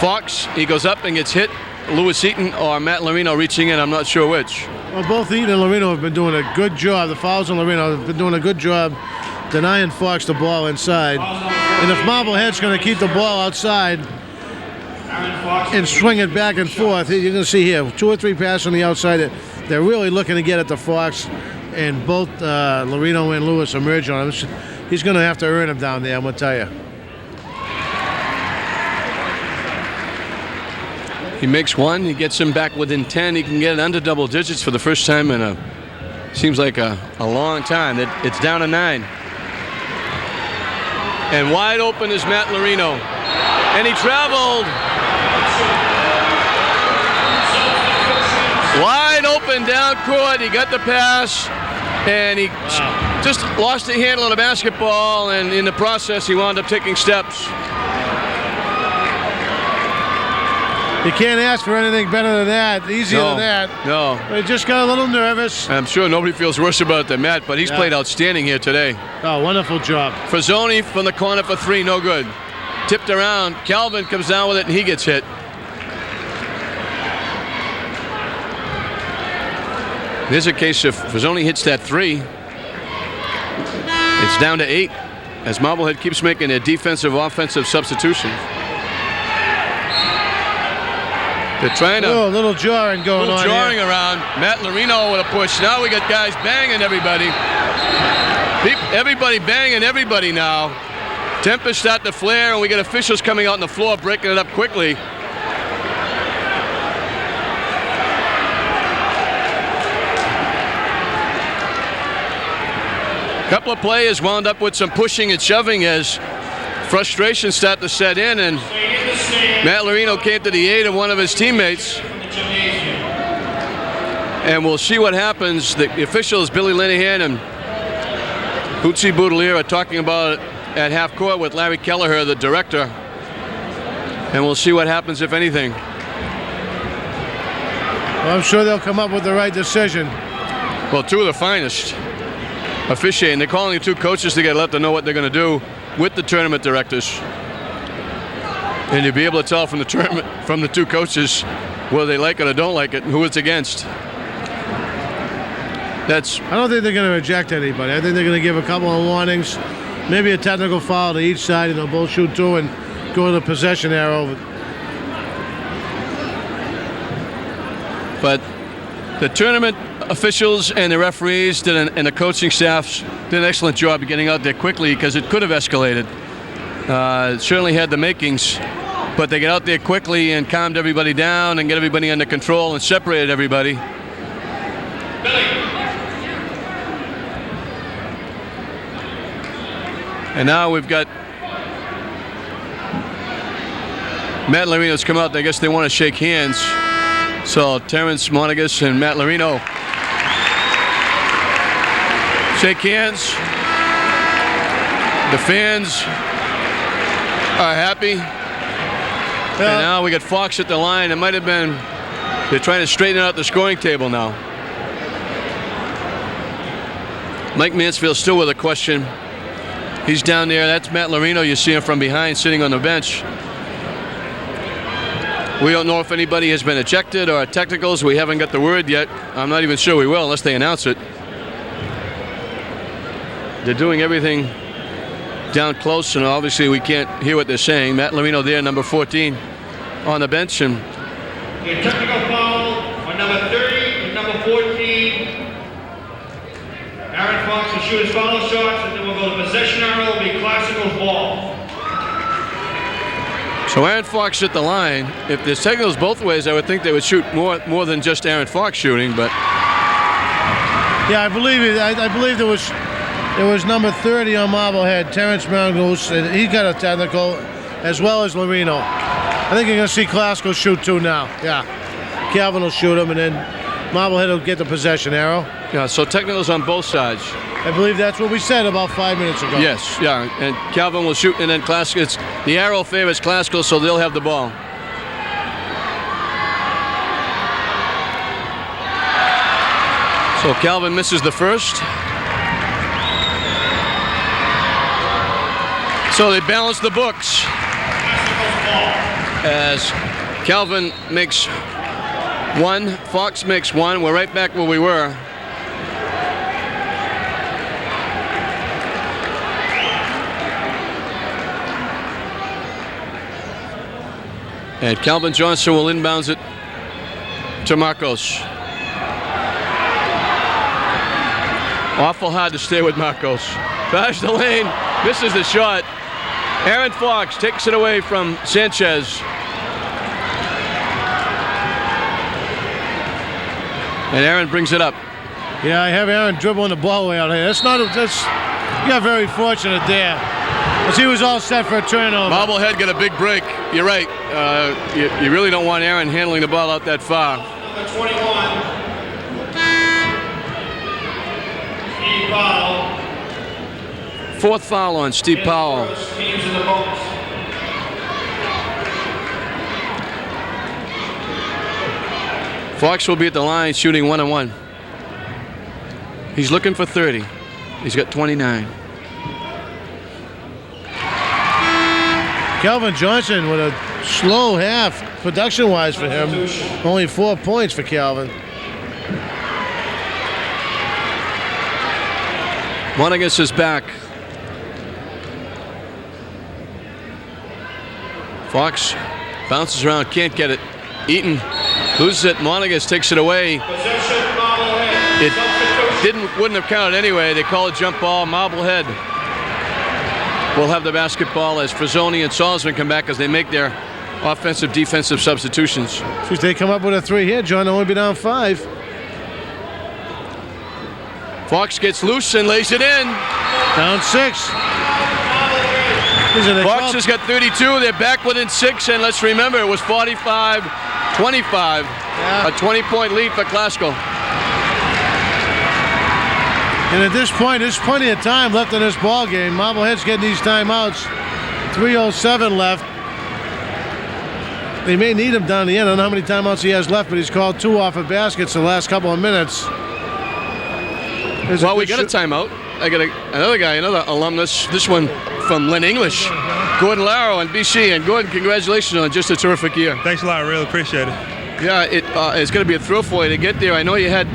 Fox, he goes up and gets hit. Lewis Eaton or Matt Lorino reaching in. I'm not sure which. Well, both Eaton and Lorino have been doing a good job. The Fowles and Lorino have been doing a good job denying Fox the ball inside. And if Marblehead's going to keep the ball outside and swing it back and forth, you're going to see here 2 or 3 passes on the outside. They're really looking to get at the Fox, and both Lorino and Lewis emerge on him. He's going to have to earn him down there, I'm going to tell you. He makes one. He gets him back within 10. He can get it under double digits for the first time in seems like a long time. It's down to 9. And wide open is Matt Larino. And he traveled. Wide open down court. He got the pass. And he just lost the handle on the basketball. And in the process, he wound up taking steps. You can't ask for anything better than that, easier than that. No. He just got a little nervous. I'm sure nobody feels worse about it than Matt, but he's played outstanding here today. Oh, wonderful job. Frazzoni from the corner for 3, no good. Tipped around. Calvin comes down with it, and he gets hit. There's a case if Frazzoni hits that 3. It's down to 8 as Marblehead keeps making their defensive-offensive substitutions. They're trying to... Oh, a little jarring going on jarring here. around. Matt Larino with a push. Now we got guys banging everybody. Everybody banging everybody now. Tempers start to flare, and we get officials coming out on the floor, breaking it up quickly. A couple of players wound up with some pushing and shoving as frustration started to set in, and Matt Larino came to the aid of one of his teammates. And we'll see what happens. The officials, Billy Linehan and Bootsy Boudelier, are talking about it at half court with Larry Kelleher, the director. And we'll see what happens, if anything. Well, I'm sure they'll come up with the right decision. Well, 2 of the finest officiating. They're calling the 2 coaches to let them know what they're going to do with the tournament directors. And you'll be able to tell from the tournament, from the 2 coaches, whether they like it or don't like it and who it's against. I don't think they're going to reject anybody. I think they're going to give a couple of warnings, maybe a technical foul to each side, and they'll both shoot 2 and go to the possession arrow. But the tournament officials and the referees and the coaching staffs did an excellent job of getting out there quickly because it could have escalated. It certainly had the makings, but they get out there quickly and calmed everybody down and get everybody under control and separated everybody. And now we've got Matt Larino's come out. I guess they want to shake hands. So Terrence Monagas and Matt Larino shake hands. The fans are happy. And now we got Fox at the line. It might have been, they're trying to straighten out the scoring table now. Mike Mansfield still with a question. He's down there. That's Matt Larino. You see him from behind sitting on the bench. We don't know if anybody has been ejected or technicals. We haven't got the word yet. I'm not even sure we will unless they announce it. They're doing everything down close, and obviously we can't hear what they're saying. Matt Larino there, number 14, on the bench. And a technical foul on number 30 and number 14. Aaron Fox will shoot his foul shots, and then we'll go to possession arrow. It'll be Classical's ball. So Aaron Fox at the line. If there's technicals both ways, I would think they would shoot more than just Aaron Fox shooting. But yeah, I believe it. I believe there was number 30 on Marblehead, Terrence Monagas, and he got a technical, as well as Larino. I think you're going to see Classical shoot 2 now. Yeah, Calvin will shoot him, and then Marblehead will get the possession arrow. Yeah, so technicals on both sides. I believe that's what we said about 5 minutes ago. Yes, yeah, and Calvin will shoot, and then Classical. It's the arrow favors Classical, so they'll have the ball. So Calvin misses the first. So they balance the books as Calvin makes 1, Fox makes 1. We're right back where we were. And Calvin Johnson will inbounds it to Marcos. Awful hard to stay with Marcos. Drives the lane, misses the shot. Aaron Fox takes it away from Sanchez. And Aaron brings it up. Yeah, I have Aaron dribbling the ball away out here. That's you got very fortunate there. Because he was all set for a turnover. Marblehead got a big break. You're right. You really don't want Aaron handling the ball out that far. Number 21. Steve Powell. Fourth foul on Steve Powell. Teams in the bonus. Fox will be at the line shooting 1-on-1. He's looking for 30. He's got 29. Calvin Johnson with a slow half production-wise for him. Only 4 points for Calvin. Monagas is back. Fox bounces around, can't get it. Eaton loses it. Monagas takes it away. It wouldn't have counted anyway. They call it jump ball. Marblehead will have the basketball as Frazzoni and Salzman come back as they make their offensive defensive substitutions. If they come up with a 3 here, John, they'll only be down 5. Fox gets loose and lays it in. Down 6. Fox has got 32. They're back within 6, and let's remember it was 45-25. Yeah. A 20-point lead for Glasgow. And at this point, there's plenty of time left in this ball game. Marblehead's getting these timeouts. 3:07 left. They may need him down the end. I don't know how many timeouts he has left, but he's called 2 off of baskets the last couple of minutes. Well, we got a timeout. I got another alumnus. This one from Lynn English. Gordon Laro and BC. And Gordon, congratulations on just a terrific year. Thanks a lot. I really appreciate it. Yeah, it's going to be a thrill for you to get there. I know you had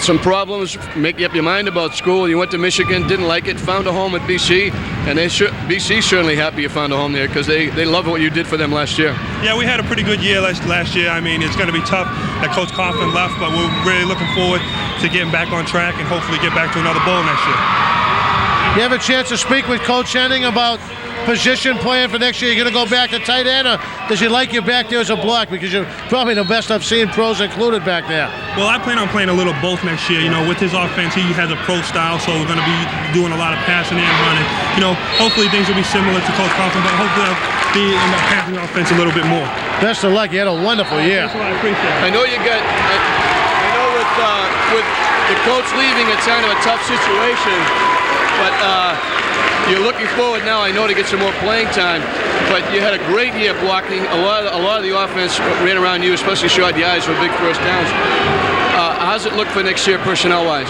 some problems making up your mind about school. You went to Michigan, didn't like it, found a home at BC, and BC's certainly happy you found a home there because they love what you did for them last year. Yeah, we had a pretty good year last year. I mean, it's going to be tough that Coach Coughlin left, but we're really looking forward to getting back on track and hopefully get back to another bowl next year. You have a chance to speak with Coach Henning about position playing for next year? You're going to go back to tight end, or does he like you back there as a block? Because you're probably the best I've seen pros included back there. Well, I plan on playing a little both next year. You know, with his offense, he has a pro style, so we're going to be doing a lot of passing and running. You know, hopefully things will be similar to Coach Coughlin, but hopefully I'll be in the passing offense a little bit more. Best of luck. You had a wonderful year. That's what I appreciate. I know you got. I know with the coach leaving, it's kind of a tough situation, but. You're looking forward now, I know, to get some more playing time, but you had a great year blocking. A lot of the offense ran around you, especially short yards for big first downs. How's it look for next year, personnel-wise?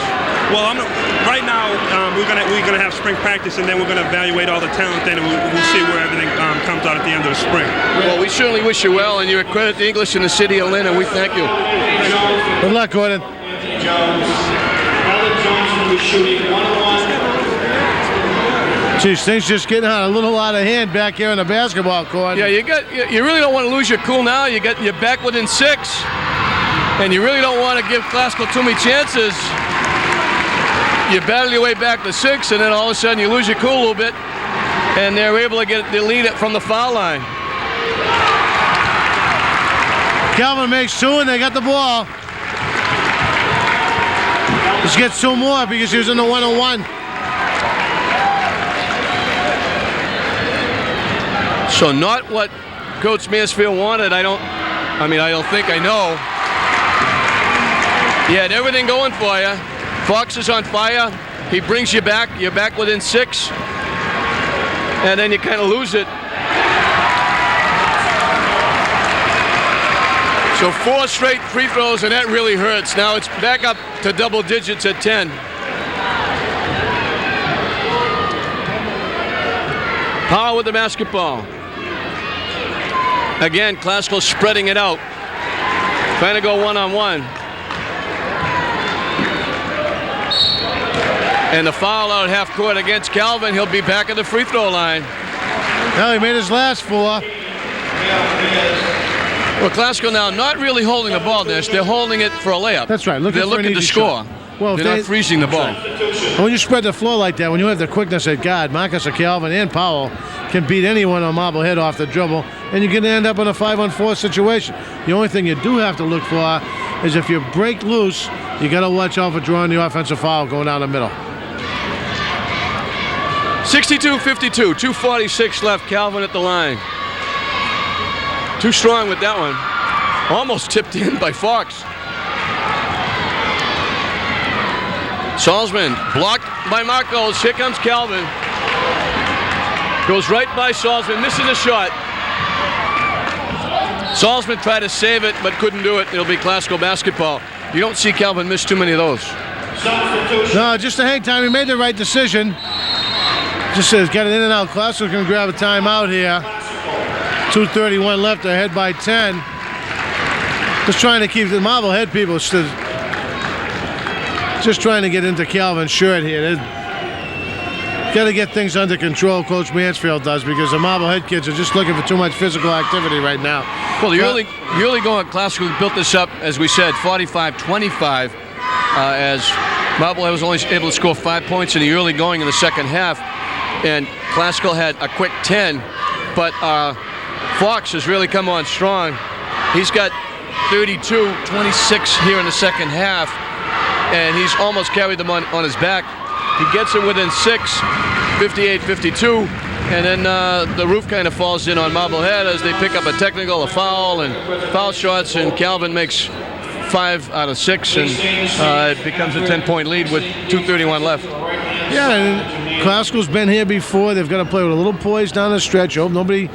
Well, right now we're gonna have spring practice, and then we're gonna evaluate all the talent. Then we'll see where everything comes out at the end of the spring. Well, we certainly wish you well, and you're a credit to English in the city of Lynn, and we thank you. Good luck, Gordon. Calvin Johnson was shooting 1-on-1. Geez, things just getting a little out of hand back here in the basketball court. Yeah, you really don't want to lose your cool now. You're back within 6, and you really don't want to give Glasgow too many chances. You battle your way back to 6, and then all of a sudden you lose your cool a little bit, and they're able to get the lead from the foul line. Calvin makes 2, and they got the ball. Just gets 2 more because he was in the 1-on-1. So not what Coach Mansfield wanted. I don't think I know. He had everything going for you. Fox is on fire. He brings you back. You're back within 6. And then you kind of lose it. So 4 straight free throws, and that really hurts. Now it's back up to double digits at 10. Powell with the basketball. Again, Glasgow spreading it out. Trying to go 1-on-1. And the foul out half court against Calvin. He'll be back at the free throw line. Well, he made his last 4. Well, Glasgow now not really holding the ball, Nash. They're holding it for a layup. That's right. They're looking to score. Well, they're not freezing the ball. When you spread the floor like that, when you have the quickness at guard, Marcus or Calvin and Powell can beat anyone on Marblehead off the dribble, and you can end up in a 5-on-4 situation. The only thing you do have to look for is if you break loose, you got to watch out for drawing the offensive foul going down the middle. 62-52, 2:46 left. Calvin at the line. Too strong with that one. Almost tipped in by Fox. Salzman blocked by Marcos. Here comes Calvin. Goes right by Salzman. Misses a shot. Salzman tried to save it, but couldn't do it. It'll be Classical basketball. You don't see Calvin miss too many of those. No, just a hang time. He made the right decision. Just says, got it in and out. Classical can grab a timeout here. 2:31 left, ahead by 10. Just trying to keep the Marblehead people just trying to get into Calvin's shirt here. Got to get things under control, Coach Mansfield does, because the Marblehead kids are just looking for too much physical activity right now. Well, the early going Classical built this up, as we said, 45-25, as Marblehead was only able to score 5 points in the early going in the second half, and Classical had a quick 10, but Fox has really come on strong. He's got 32-26 here in the second half, and he's almost carried them on his back. He gets it within 6, 58-52, and then the roof kind of falls in on Marblehead as they pick up a technical, a foul, and foul shots, and Calvin makes 5 out of 6, and it becomes a 10-point lead with 2:31 left. Yeah, and Classical's been here before. They've got to play with a little poise down the stretch. Hope nobody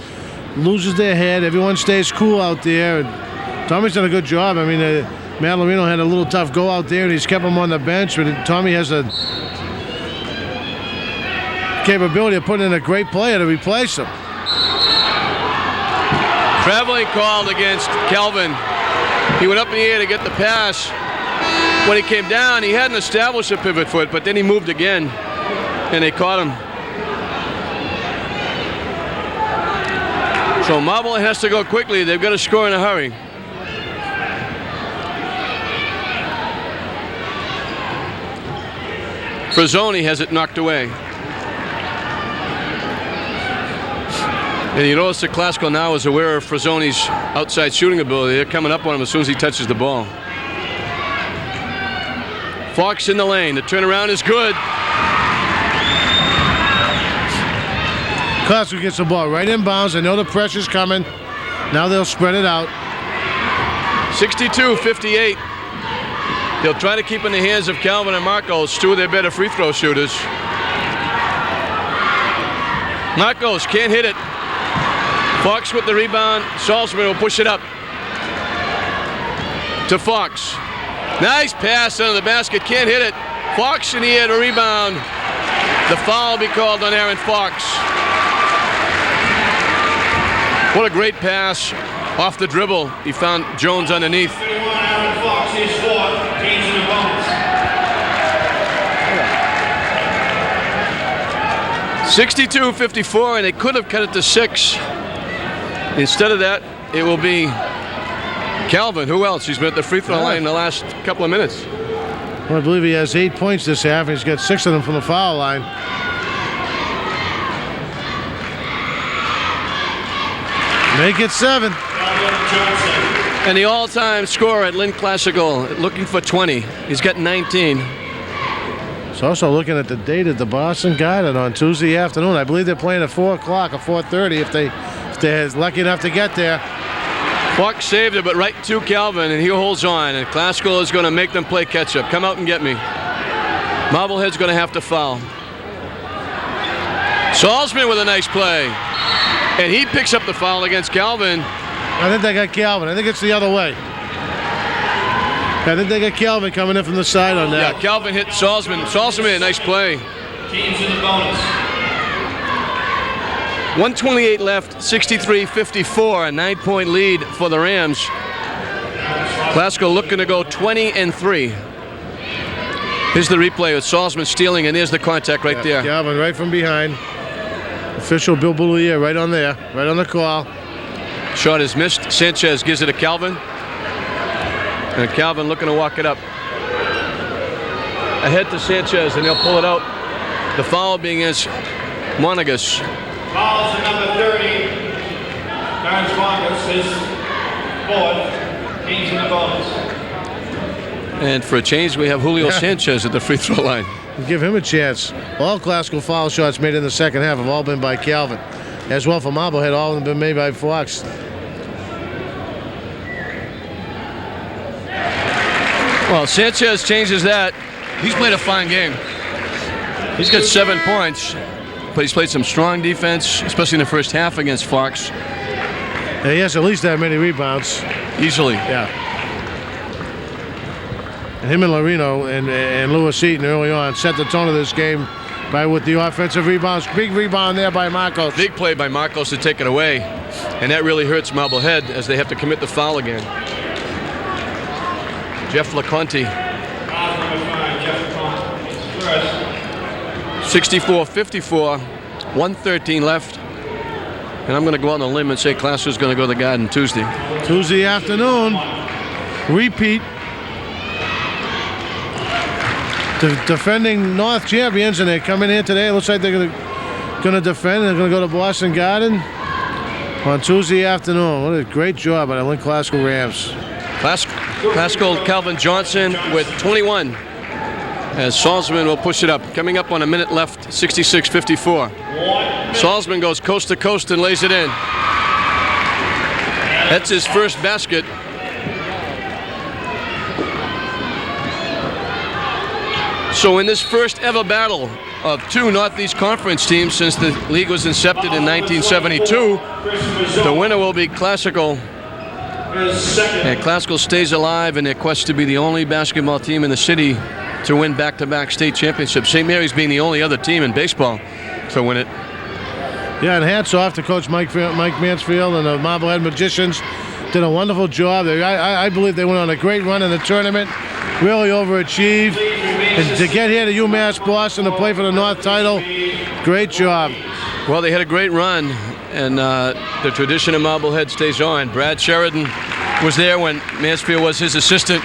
loses their head. Everyone stays cool out there. And Tommy's done a good job. I mean, Matt Lorino had a little tough go out there, and he's kept him on the bench, but Tommy has a capability of putting in a great player to replace him. Traveling called against Calvin. He went up in the air to get the pass. When he came down, he hadn't established a pivot foot, but then he moved again, and they caught him. So Marblehead has to go quickly. They've got to score in a hurry. Frazzoni has it knocked away. And you notice the Classical now is aware of Frazzoni's outside shooting ability. They're coming up on him as soon as he touches the ball. Fox in the lane. The turnaround is good. Classical gets the ball right in bounds. They know the pressure's coming. Now they'll spread it out. 62-58. They'll try to keep in the hands of Calvin and Marcos, two of their better free throw shooters. Marcos can't hit it. Fox with the rebound. Salzman will push it up to Fox. Nice pass under the basket. Can't hit it. Fox in the air to rebound. The foul will be called on Aaron Fox. What a great pass off the dribble. He found Jones underneath. 31, Aaron Fox is fourth. Teams in the bonus. 62-54, and they could have cut it to 6. Instead of that, it will be Calvin. Who else? He's been at the free throw line in the last couple of minutes. Well, I believe he has 8 points this half, and he's got 6 of them from the foul line. Make it 7. And the all-time scorer at Lynn Classical, looking for 20. He's got 19. It's also looking at the date at the Boston Garden on Tuesday afternoon. I believe they're playing at 4 o'clock or 4:30 if they're lucky enough to get there. Fox saved it, but right to Calvin, and he holds on. And Classical is going to make them play catch-up. Come out and get me. Marblehead's going to have to foul. Salzman with a nice play. And he picks up the foul against Calvin. I think they got Calvin. I think it's the other way. I think they got Calvin coming in from the side on that. Yeah, Calvin hit Salzman. Salzman made a nice play. Teams in the bonus. 1:28 left, 63-54, a 9-point lead for the Rams. Classical looking to go 20-3. Here's the replay with Salzman stealing, and there's the contact right there. Calvin right from behind. Official Bill Boulier right on there, right on the call. Shot is missed. Sanchez gives it to Calvin. And Calvin looking to walk it up. Ahead to Sanchez, and they'll pull it out. The foul being against Monagas. Fouls at number 30. Terrence Vargas is fourth. Teams in the bonus. And for a change, we have Julio Sanchez at the free throw line. Give him a chance. All classical foul shots made in the second half have all been by Calvin. As well for Marblehead, all of them been made by Fox. Well, Sanchez changes that. He's played a fine game. He's got 7 points, but he's played some strong defense, especially in the first half against Fox. Yeah, he has at least that many rebounds. Easily. Yeah. And him and Lorino and Lewis Eaton early on set the tone of this game with the offensive rebounds. Big rebound there by Marcos. Big play by Marcos to take it away. And that really hurts Marblehead as they have to commit the foul again. Jeff LeConte. 64-54, 1:13 left. And I'm going to go on the limb and say Glasgow's going to go to the Garden Tuesday. Tuesday afternoon. Repeat. The defending North champions, and they come in here today. It looks like they're going to defend. They're going to go to Boston Garden on Tuesday afternoon. What a great job by the Lynn Glasgow Rams. Glasgow Calvin Johnson with 21. As Salzman will push it up. Coming up on a minute left, 66-54. Salzman goes coast to coast and lays it in. That's his first basket. So in this first ever battle of two Northeast Conference teams since the league was incepted in 1972, the winner will be Classical. And Classical stays alive in their quest to be the only basketball team in the city to win back-to-back state championships. St. Mary's being the only other team in baseball to win it. Yeah, and hats off to Coach Mike Mansfield and the Marblehead Magicians. Did a wonderful job. I believe they went on a great run in the tournament. Really overachieved. And to get here to UMass Boston to play for the North title, great job. Well, they had a great run, and the tradition of Marblehead stays on. Brad Sheridan was there when Mansfield was his assistant.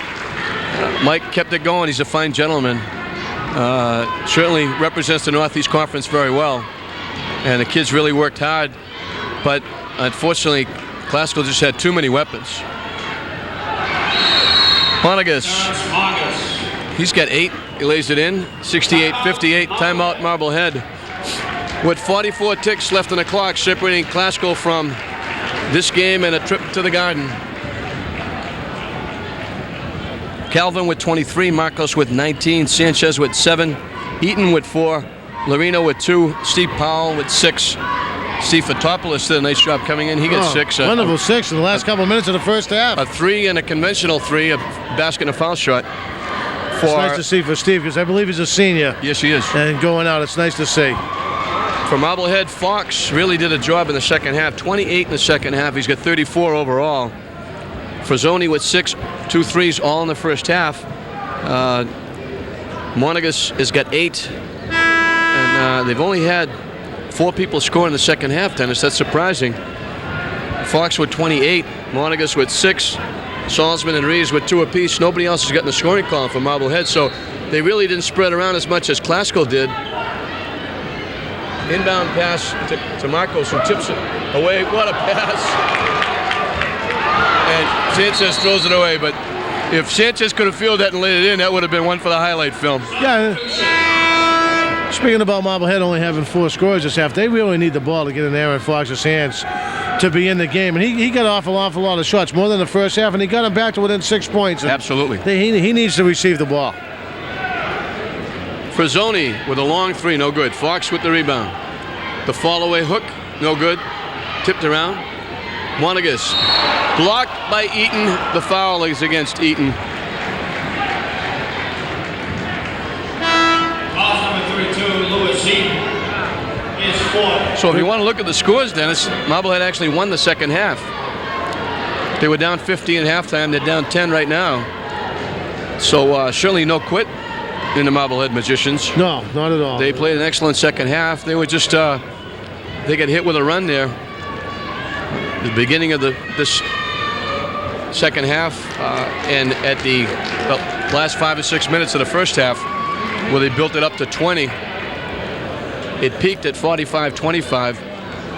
Mike kept it going. He's a fine gentleman. Certainly represents the Northeast Conference very well. And the kids really worked hard. But unfortunately, Classical just had too many weapons. Monagas. He's got 8. He lays it in. 68-58. Timeout Marblehead. With 44 ticks left on the clock, separating Classical from this game and a trip to the Garden. Calvin with 23, Marcos with 19, Sanchez with 7, Eaton with 4, Lorino with 2, Steve Powell with 6. Steve Fotopoulos did a nice job coming in. He got 6. Wonderful 6 in the last couple of minutes of the first half. A 3 and a conventional 3, a basket and a foul shot. It's nice to see for Steve because I believe he's a senior. Yes, he is. And going out, it's nice to see. For Marblehead, Fox really did a job in the second half. 28 in the second half. He's got 34 overall. Frazzoni with 6, 2 threes all in the first half. Monagas has got 8. And they've only had 4 people score in the second half, Dennis. That's surprising. Fox with 28, Monagas with 6, Salzman and Reeves with 2 apiece. Nobody else has gotten the scoring column for Marblehead, so they really didn't spread around as much as Classical did. Inbound pass to Marcos, who tips it away. What a pass. And Sanchez throws it away, but if Sanchez could have fielded that and laid it in, that would have been one for the highlight film. Yeah. Speaking about Marblehead only having 4 scores this half, they really need the ball to get in Aaron Fox's hands to be in the game. And he got off an awful lot of shots, more than the first half, and he got him back to within 6 points. Absolutely. He needs to receive the ball. Frazzoni with a long 3, no good. Fox with the rebound. The fall-away hook, no good. Tipped around. Monagas blocked by Eaton. The foul is against Eaton. Foul number 32, Lewis Eaton, is 4. So if you want to look at the scores, Dennis, Marblehead actually won the second half. They were down 15 at halftime. They're down 10 right now. So certainly no quit in the Marblehead Magicians. No, not at all. They played an excellent second half. They were just, they got hit with a run there. The beginning of this second half and at the last 5 or 6 minutes of the first half where they built it up to 20. It peaked at 45-25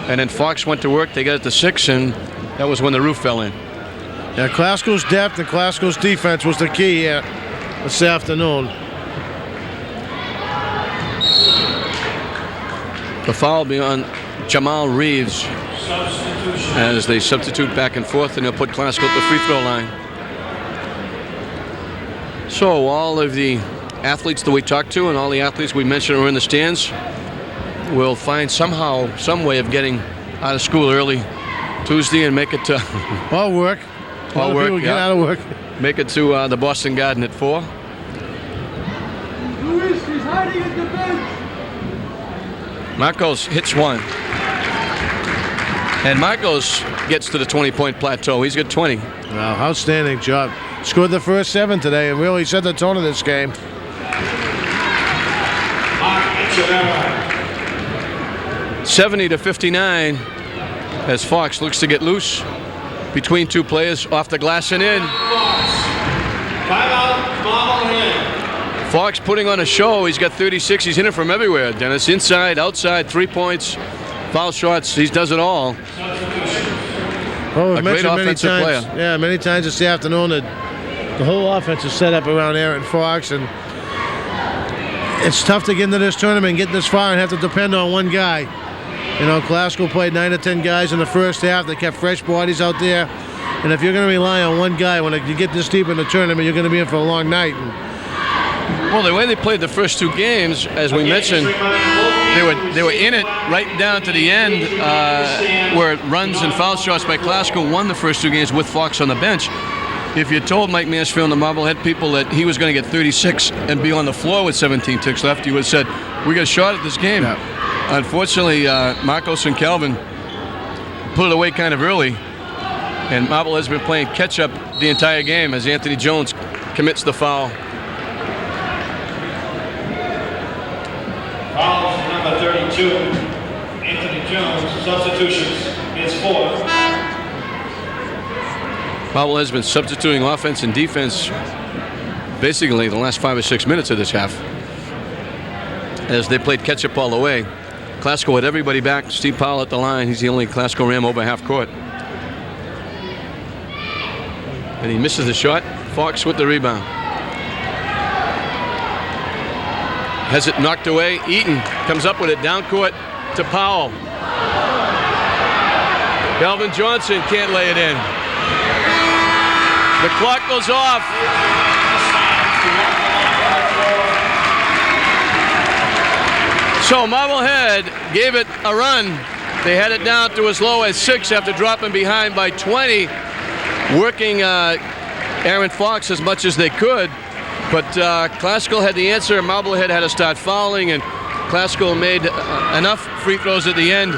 and then Fox went to work. They got it to 6 and that was when the roof fell in. Yeah, Glasgow's depth and Glasgow's defense was the key here. this afternoon. The foul will be on Jamal Reeves as they substitute back and forth, and they'll put Glasgow at the free throw line. So all of the athletes that we talked to and all the athletes we mentioned are in the stands will find somehow, some way of getting out of school early Tuesday and make it to All work. all work. Get out of work. Make it to the Boston Garden at 4. Marcos hits one. And Marcos gets to the 20-point plateau. He's got 20. Wow, outstanding job. Scored the first 7 today and really set the tone of this game. 70-59 as Fox looks to get loose between two players, off the glass and in. Fox putting on a show. He's got 36. He's hitting from everywhere, Dennis. Inside, outside, 3 points, foul shots. He does it all. Well, A great offensive player. Yeah, many times this afternoon that the whole offense is set up around Aaron Fox, and it's tough to get into this tournament and get this far and have to depend on one guy. You know, Glasgow played 9 or 10 guys in the first half. They kept fresh bodies out there. And if you're going to rely on one guy when you get this deep in the tournament, you're going to be in for a long night. Well, the way they played the first 2 games, as we mentioned, they were in it right down to the end, where runs and foul shots by Glasgow won the first 2 games with Fox on the bench. If you told Mike Mansfield and the Marblehead people that he was going to get 36 and be on the floor with 17 ticks left, you would have said, we got a shot at this game. Yeah. Unfortunately, Marcos and Calvin put it away kind of early, and Marblehead's been playing catch-up the entire game as Anthony Jones commits the foul. Fouls number 32, Anthony Jones. Substitutions is 4. Marblehead's been substituting offense and defense basically the last 5 or 6 minutes of this half as they played catch-up all the way. Glasgow had everybody back. Steve Powell at the line. He's the only Glasgow Ram over half court. And he misses the shot. Fox with the rebound. Has it knocked away. Eaton comes up with it down court to Powell. Calvin Johnson can't lay it in. The clock goes off. So Marblehead gave it a run. They had it down to as low as 6 after dropping behind by 20, working Aaron Fox as much as they could. But Glasgow had the answer. Marblehead had to start fouling, and Glasgow made enough free throws at the end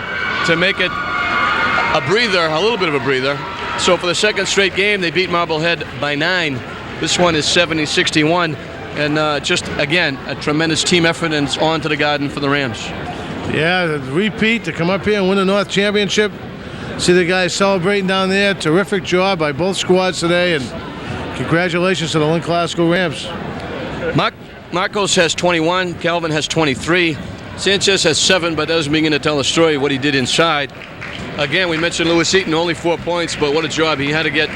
to make it a breather, a little bit of a breather. So for the second straight game, they beat Marblehead by 9. This one is 70-61. And just, again, a tremendous team effort, and it's on to the Garden for the Rams. Yeah, the repeat to come up here and win the North Championship. See the guys celebrating down there. Terrific job by both squads today, and congratulations to the Lynn Glasgow Rams. Marcos has 21. Calvin has 23. Sanchez has 7, but that doesn't begin to tell the story of what he did inside. Again, we mentioned Lewis Eaton, only 4 points, but what a job. He had to get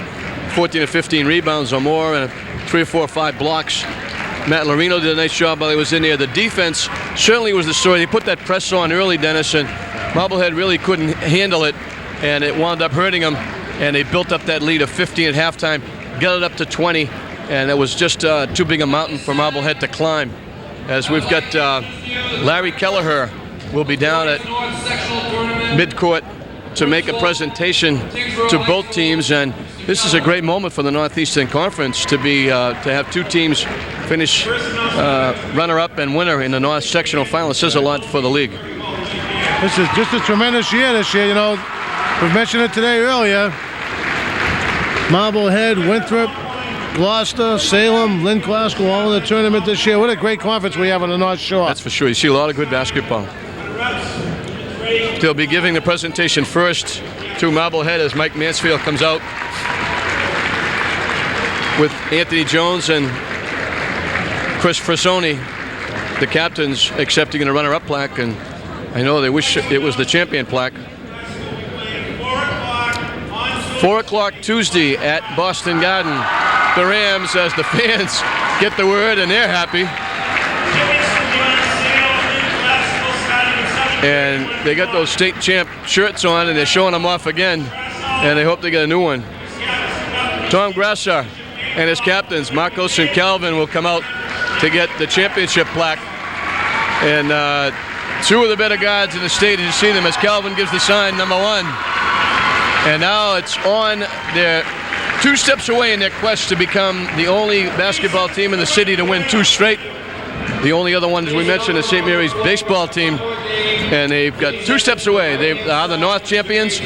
14 or 15 rebounds or more and 3 or 4 or 5 blocks. Matt Lorino did a nice job while he was in there. The defense certainly was the story. They put that press on early, Dennis, and Marblehead really couldn't handle it, and it wound up hurting them, and they built up that lead of 15 at halftime, got it up to 20, and it was just too big a mountain for Marblehead to climb. As we've got Larry Kelleher will be down at midcourt to make a presentation to both teams, and this is a great moment for the Northeastern Conference to be to have 2 teams finish runner-up and winner in the North Sectional Final. It says a lot for the league. This is just a tremendous year this year. You know, we mentioned it today earlier. Marblehead, Winthrop, Gloucester, Salem, Lynn Glasgow, all in the tournament this year. What a great conference we have on the North Shore. That's for sure. You see a lot of good basketball. They'll be giving the presentation first to Marblehead as Mike Mansfield comes out with Anthony Jones and Chris Frassoni, the captains, accepting a runner-up plaque, and I know they wish it was the champion plaque. 4 o'clock Tuesday at Boston Garden. The Rams, as the fans get the word, and they're happy. And they got those state champ shirts on, and they're showing them off again, and they hope they get a new one. Tom Grasser and his captains, Marcos and Calvin, will come out to get the championship plaque. And two of the better guards in the state, as you see them, as Calvin gives the sign, number 1. And now it's on. They're 2 steps away in their quest to become the only basketball team in the city to win 2 straight. The only other one, as we mentioned, is St. Mary's baseball team. And they've got 2 steps away. They are the North champions.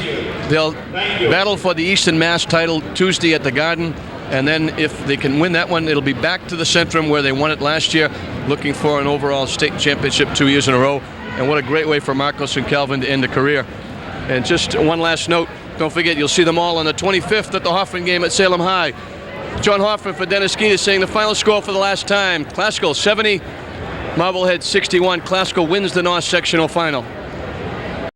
They'll battle for the Eastern Mass title Tuesday at the Garden. And then if they can win that one, it'll be back to the Centrum where they won it last year, looking for an overall state championship 2 years in a row. And what a great way for Marcos and Calvin to end a career. And just one last note, don't forget, you'll see them all on the 25th at the Hoffman game at Salem High. John Hoffman for Dennis Skeeter saying the final score for the last time. Classical 70, Marblehead 61. Classical wins the North sectional final.